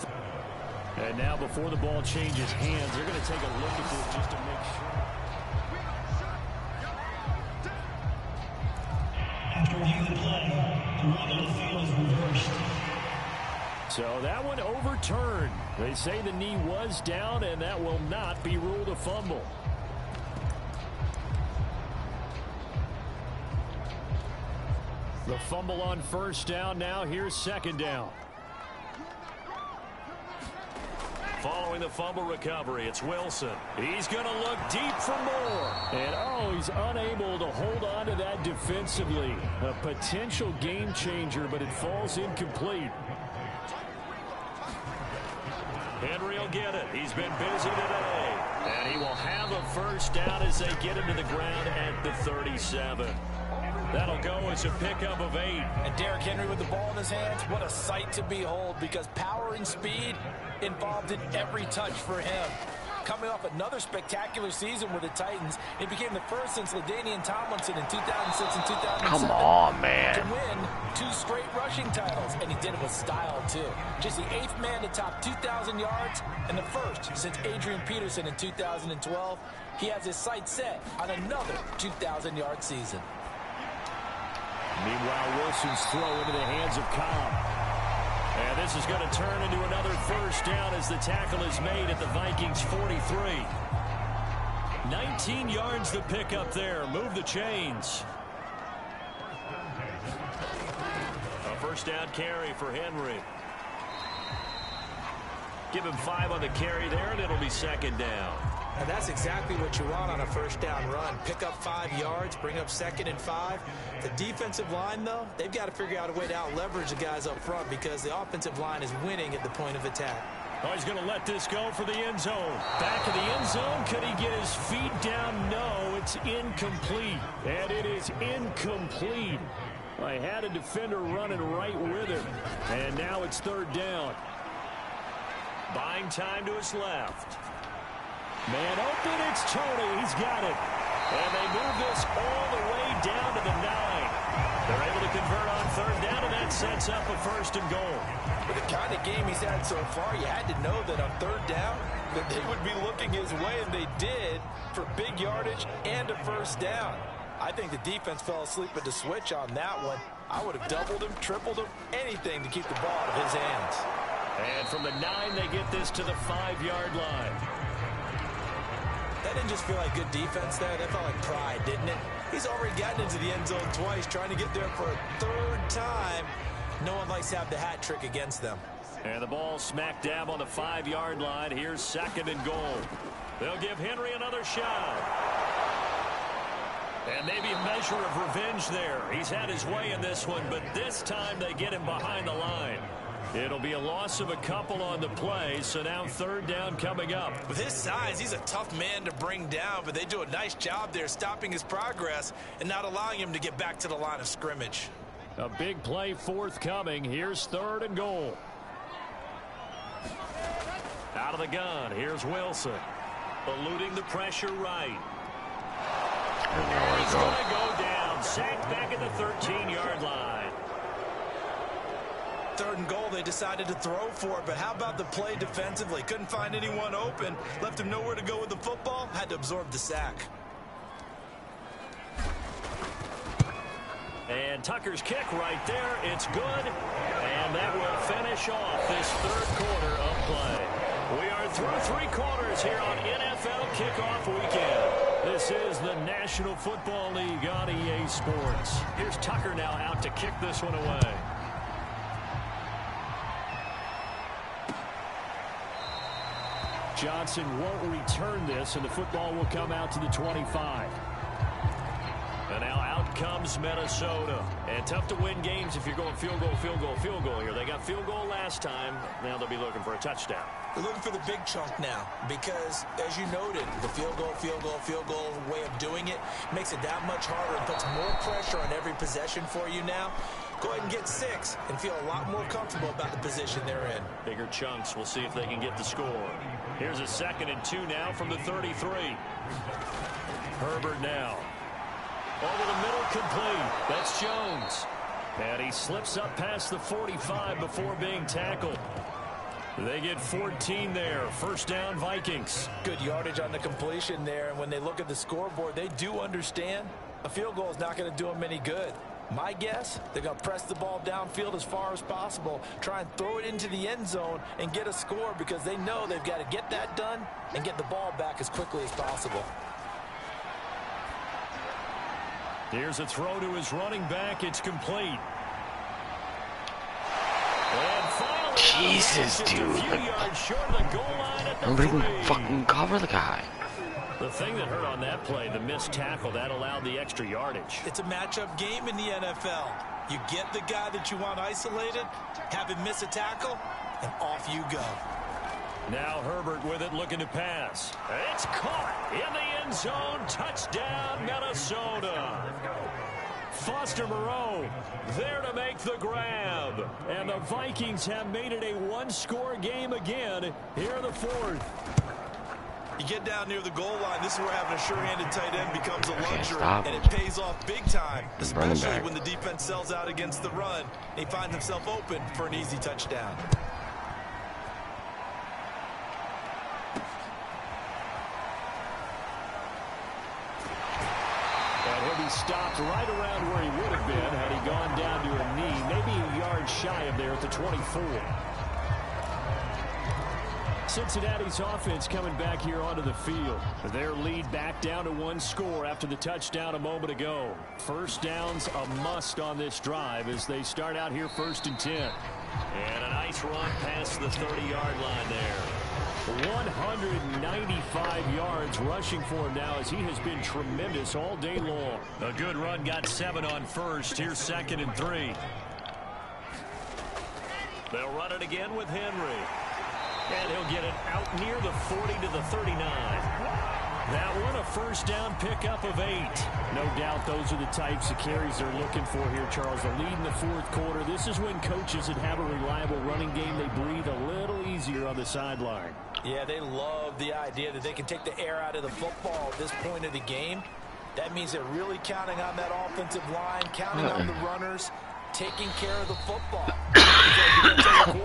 S4: and now before the ball changes hands, they're going to take a look at this just to make sure.
S6: After reviewing the play, the rule on the field is reversed.
S4: So that one overturned. They say the knee was down, and that will not be ruled a fumble. The fumble on first down. Now here's second down. Following the fumble recovery, it's Wilson. He's going to look deep for more. And, he's unable to hold on to that defensively. A potential game changer, but it falls incomplete. Henry will get it. He's been busy today. And he will have a first down as they get him to the ground at the 37. That'll go as a pickup of 8.
S5: And Derrick Henry with the ball in his hands, what a sight to behold because power and speed involved in every touch for him. Coming off another spectacular season with the Titans, he became the first since LaDainian Tomlinson in 2006 and 2007.
S1: Come on, man.
S5: To win 2 straight rushing titles, and he did it with style, too. Just the 8th man to top 2,000 yards and the first since Adrian Peterson in 2012. He has his sights set on another 2,000-yard season.
S4: Meanwhile, Wilson's throw into the hands of Cobb. And this is going to turn into another first down as the tackle is made at the Vikings 43. 19 yards to pick up there. Move the chains. A first down carry for Henry. Give him 5 on the carry there, and it'll be second down.
S5: And that's exactly what you want on a first down run. Pick up 5 yards, bring up 2nd and 5. The defensive line, though, they've got to figure out a way to out-leverage the guys up front because the offensive line is winning at the point of attack.
S4: Oh, he's going to let this go for the end zone. Back of the end zone. Could he get his feet down? No, it's incomplete. And it is incomplete. I had a defender running right with him. And now it's third down. Buying time to his left. Man open, it's Tony. He's got it. And they move this all the way down to the 9. They're able to convert on third down, and that sets up a 1st and goal.
S5: With the kind of game he's had so far, you had to know that on third down that they would be looking his way, and they did for big yardage and a first down. I think the defense fell asleep at the switch on that one. I would have doubled him, tripled him, anything to keep the ball out of his hands.
S4: And from the 9, they get this to the 5-yard line.
S5: That didn't just feel like good defense there. That felt like pride, didn't it? He's already gotten into the end zone twice, trying to get there for a third time. No one likes to have the hat trick against them.
S4: And the ball smack dab on the 5-yard line. Here's 2nd and goal. They'll give Henry another shot. And maybe a measure of revenge there. He's had his way in this one, but this time they get him behind the line. It'll be a loss of a couple on the play, so now 3rd down coming up.
S5: With his size, he's a tough man to bring down, but they do a nice job there stopping his progress and not allowing him to get back to the line of scrimmage.
S4: A big play forthcoming. Here's 3rd and goal. Out of the gun, here's Wilson. Eluding the pressure right. He's going to go down. Sacked back at the 13-yard line.
S5: 3rd and goal, they decided to throw for it, but how about the play defensively? Couldn't find anyone open. Left him nowhere to go with the football. Had to absorb the sack.
S4: And Tucker's kick right there. It's good. And that will finish off this 3rd quarter of play. We are through 3 quarters here on NFL Kickoff Weekend. This is the National Football League on EA Sports. Here's Tucker now out to kick this one away. Johnson won't return this, and the football will come out to the 25. And now out comes Minnesota. And tough to win games if you're going field goal, field goal, field goal here. They got field goal last time. Now they'll be looking for a touchdown.
S5: They're looking for the big chunk now because, as you noted, the field goal way of doing it makes it that much harder and puts more pressure on every possession for you now. Go ahead and get 6 and feel a lot more comfortable about the position they're in.
S4: Bigger chunks. We'll see if they can get the score. Here's a 2nd and 2 now from the 33. Herbert now. Over the middle, complete. That's Jones. And he slips up past the 45 before being tackled. They get 14 there. 1st down, Vikings.
S5: Good yardage on the completion there, and when they look at the scoreboard, they do understand a field goal is not going to do them any good. My guess, they're going to press the ball downfield as far as possible, try and throw it into the end zone and get a score because they know they've got to get that done and get the ball back as quickly as possible.
S4: Here's a throw to his running back. It's complete. And finally,
S1: Jesus, dude. Nobody can fucking cover the guy.
S4: The thing that hurt on that play, the missed tackle, that allowed the extra yardage.
S5: It's a matchup game in the NFL. You get the guy that you want isolated, have him miss a tackle, and off you go.
S4: Now Herbert with it, looking to pass. It's caught in the end zone. Touchdown, Minnesota. Foster Moreau there to make the grab. And the Vikings have made it a 1-score game again here in the 4th.
S5: You get down near the goal line, this is where having a sure-handed tight end becomes a luxury,
S1: stop.
S5: and it pays off big time, especially when the defense sells out against the run, and he finds himself open for an easy touchdown.
S4: And he'll be stopped right around where he would have been had he gone down to a knee, maybe a yard shy of there at the 24. Cincinnati's offense coming back here onto the field. Their lead back down to 1 score after the touchdown a moment ago. 1st down's a must on this drive as they start out here 1st and 10. And a nice run past the 30-yard line there. 195 yards rushing for him now as he has been tremendous all day long. A good run, got 7 on 1st. Here's 2nd and 3. They'll run it again with Henry. And he'll get it out near the 40 to the 39. That one, a 1st down pickup of 8. No doubt those are the types of carries they're looking for here, Charles. The lead in the 4th quarter. This is when coaches that have a reliable running game, they breathe a little easier on the sideline.
S5: Yeah, they love the idea that they can take the air out of the football at this point of the game. That means they're really counting on that offensive line, counting on the runners, taking care of the football.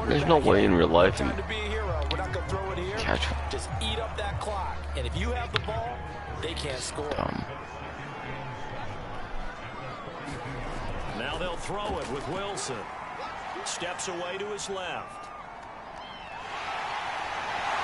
S1: There's no way in real life
S5: time to be a hero. We're not going to throw it here.
S1: Catch.
S5: Just eat up that clock. And if you have the ball, they can't score.
S4: Now they'll throw it with Wilson. Steps away to his left.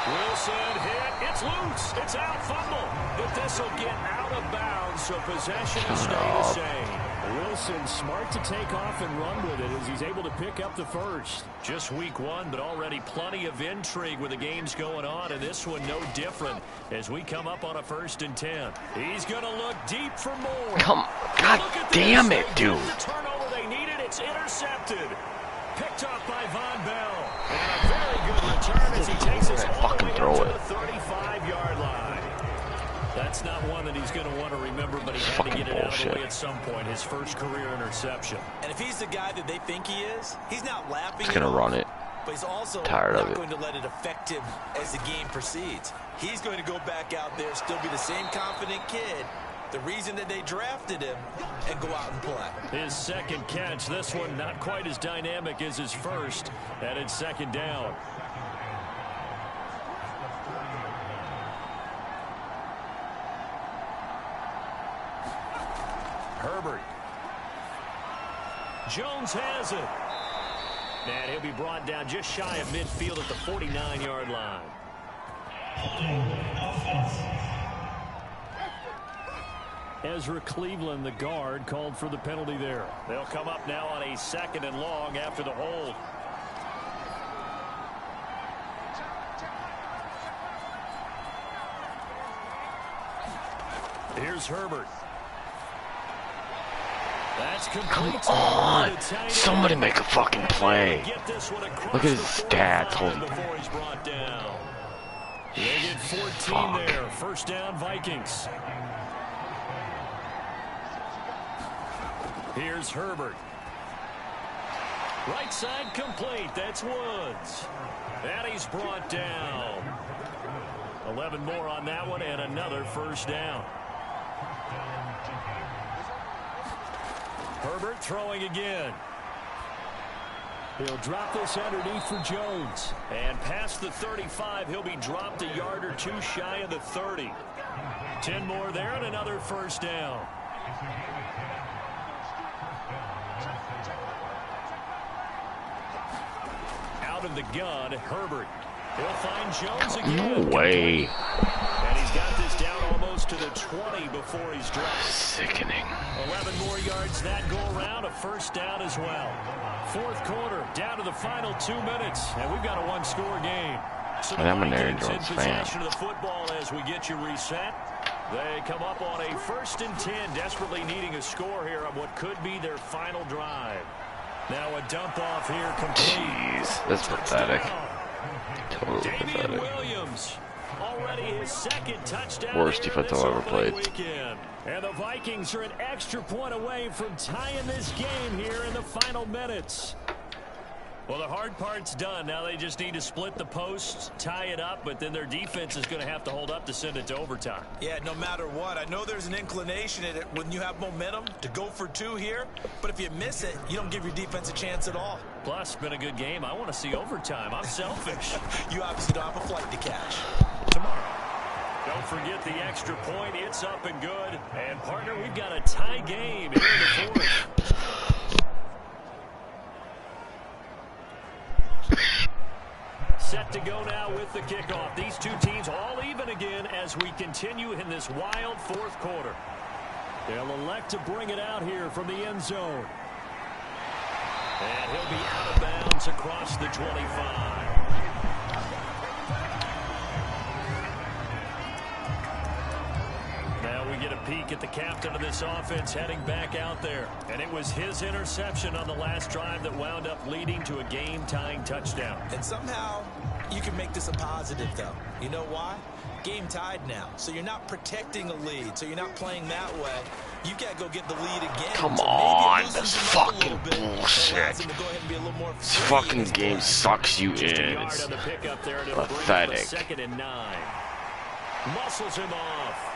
S4: Wilson hit. It's loose. It's out. Fumble. But this will get out of bounds, so possession will stay the same. Wilson smart to take off and run with it as he's able to pick up the first. Just week one, but already plenty of intrigue with the games going on, and this one no different as we come up on a 1st and 10. He's going to look deep for more.
S1: Come, God damn it, dude.
S4: The turnover they needed, it's intercepted. Picked off by Von Bell. And a very good return as he takes us all the way up to the 35-yard line. That's not one that he's going to want to remember, but he had to get it out of the way at some point. His first career interception.
S5: And if he's the guy that they think he is, he's not laughing.
S1: He's going to run it.
S5: But he's also
S1: tired
S5: not
S1: of it.
S5: going to let it affect him as the game proceeds. He's going to go back out there, still be the same confident kid, the reason that they drafted him, and go out and play.
S4: His second catch, this one not quite as dynamic as his first, and it's 2nd down. Herbert. Jones has it. And he'll be brought down just shy of midfield at the 49-yard line. Ezra Cleveland, the guard, called for the penalty there. They'll come up now on a 2nd and long after the hold. Here's Herbert. That's complete.
S1: Come on. Somebody make a fucking play. Look at his stats. Holy.
S4: Before he's brought down. They get 14 there. 1st down, Vikings. Here's Herbert. Right side complete. That's Woods. And he's brought down. 11 more on that one and another 1st down. Herbert throwing again. He'll drop this underneath for Jones. And past the 35, he'll be dropped a yard or two shy of the 30. 10 more there and another 1st down. Out of the gun, Herbert. He'll find Jones again.
S1: No way.
S4: And he's got this down almost to the 20 before he's dropped.
S1: Sickening.
S4: 11 more yards that go around, a 1st down as well. 4th quarter, down to the final 2 minutes, and we've got a 1-score game. So
S1: I'm an Aaron
S4: Vikings in
S1: Jones fan.
S4: possession of the football as we get you reset. They come up on a 1st and 10, desperately needing a score here on what could be their final drive. Now a dump off here complete.
S1: Jeez, that's pathetic. Totally
S4: Damian
S1: pathetic.
S4: Williams, already his 2nd touchdown.
S1: Worst defense I've ever played.
S4: Weekend. And the Vikings are an extra point away from tying this game here in the final minutes. Well, the hard part's done. Now they just need to split the posts, tie it up, but then their defense is going to have to hold up to send it to overtime.
S5: Yeah, no matter what. I know there's an inclination in it when you have momentum to go for 2 here, but if you miss it, you don't give your defense a chance at all.
S4: Plus, been a good game. I want to see overtime. I'm selfish.
S5: You obviously don't have a flight to catch.
S4: Tomorrow. Don't forget the extra point. It's up and good. And, partner, we've got a tie game here in the 4th. Set to go now with the kickoff. These two teams all even again as we continue in this wild 4th quarter. They'll elect to bring it out here from the end zone. And he'll be out of bounds across the 25. Now we get a peek at the captain of this offense heading back out there. And it was his interception on the last drive that wound up leading to a game-tying touchdown.
S5: And somehow you can make this a positive, though. You know why? Game tied now. So you're not protecting a lead. So you're not playing that way. You got to go get the lead again.
S1: Come
S5: so
S1: on, that's fucking bullshit. This fucking game sucks you in. It's pathetic.
S4: 2nd and 9. Muscles him off.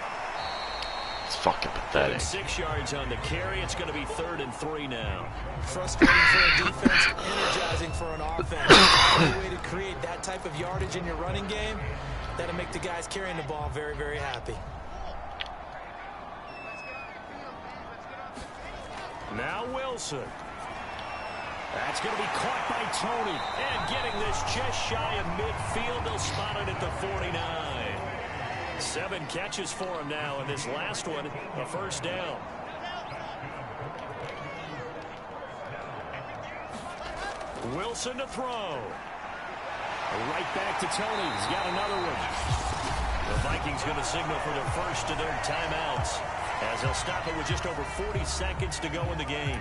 S1: It's fucking pathetic.
S4: 6 yards on the carry. It's going to be 3rd and 3 now.
S5: Frustrating for a defense, energizing for an offense. The way to create that type of yardage in your running game, that'll make the guys carrying the ball very, very happy.
S4: Now Wilson. That's going to be caught by Tony. And getting this just shy of midfield. They'll spot it at the 49. 7 catches for him now, and this last one, a first down. Wilson to throw. Right back to Tony. He's got another one. The Vikings going to signal for their first of their timeouts as they'll stop it with just over 40 seconds to go in the game.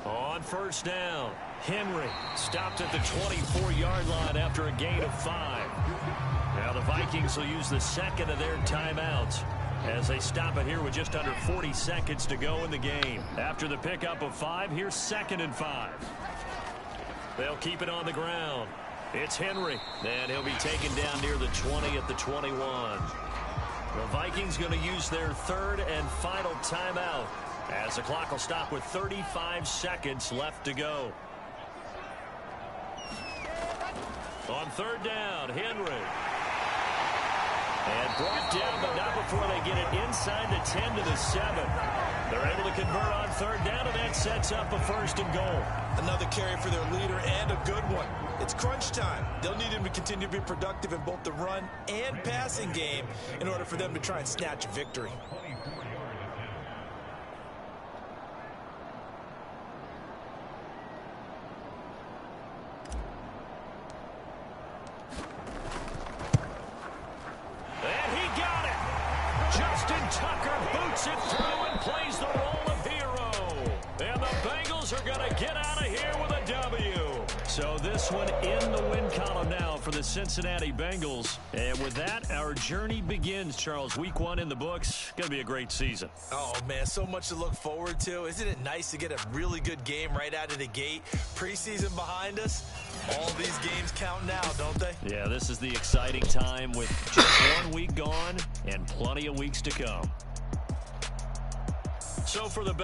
S4: On first down, Henry stopped at the 24-yard line after a gain of 5. Now the Vikings will use the second of their timeouts as they stop it here with just under 40 seconds to go in the game. After the pickup of 5, here's 2nd and 5. They'll keep it on the ground. It's Henry, and he'll be taken down near the 20 at the 21. The Vikings going to use their 3rd and final timeout as the clock will stop with 35 seconds left to go. On 3rd down, Henry. And brought down, but not before they get it inside the 10 to the 7. They're able to convert on 3rd down, and that sets up a 1st and goal.
S5: Another carry for their leader, and a good one. It's crunch time. They'll need him to continue to be productive in both the run and passing game in order for them to try and snatch a victory.
S4: It through and plays the role of hero. And the Bengals are going to get out of here with a W. So this one in the win column now for the Cincinnati Bengals. And with that, our journey begins, Charles. Week 1 in the books. Going to be a great season.
S5: Oh, man, so much to look forward to. Isn't it nice to get a really good game right out of the gate? Preseason behind us. All these games count now, don't they?
S4: Yeah, this is the exciting time with just 1 week gone and plenty of weeks to come. So for the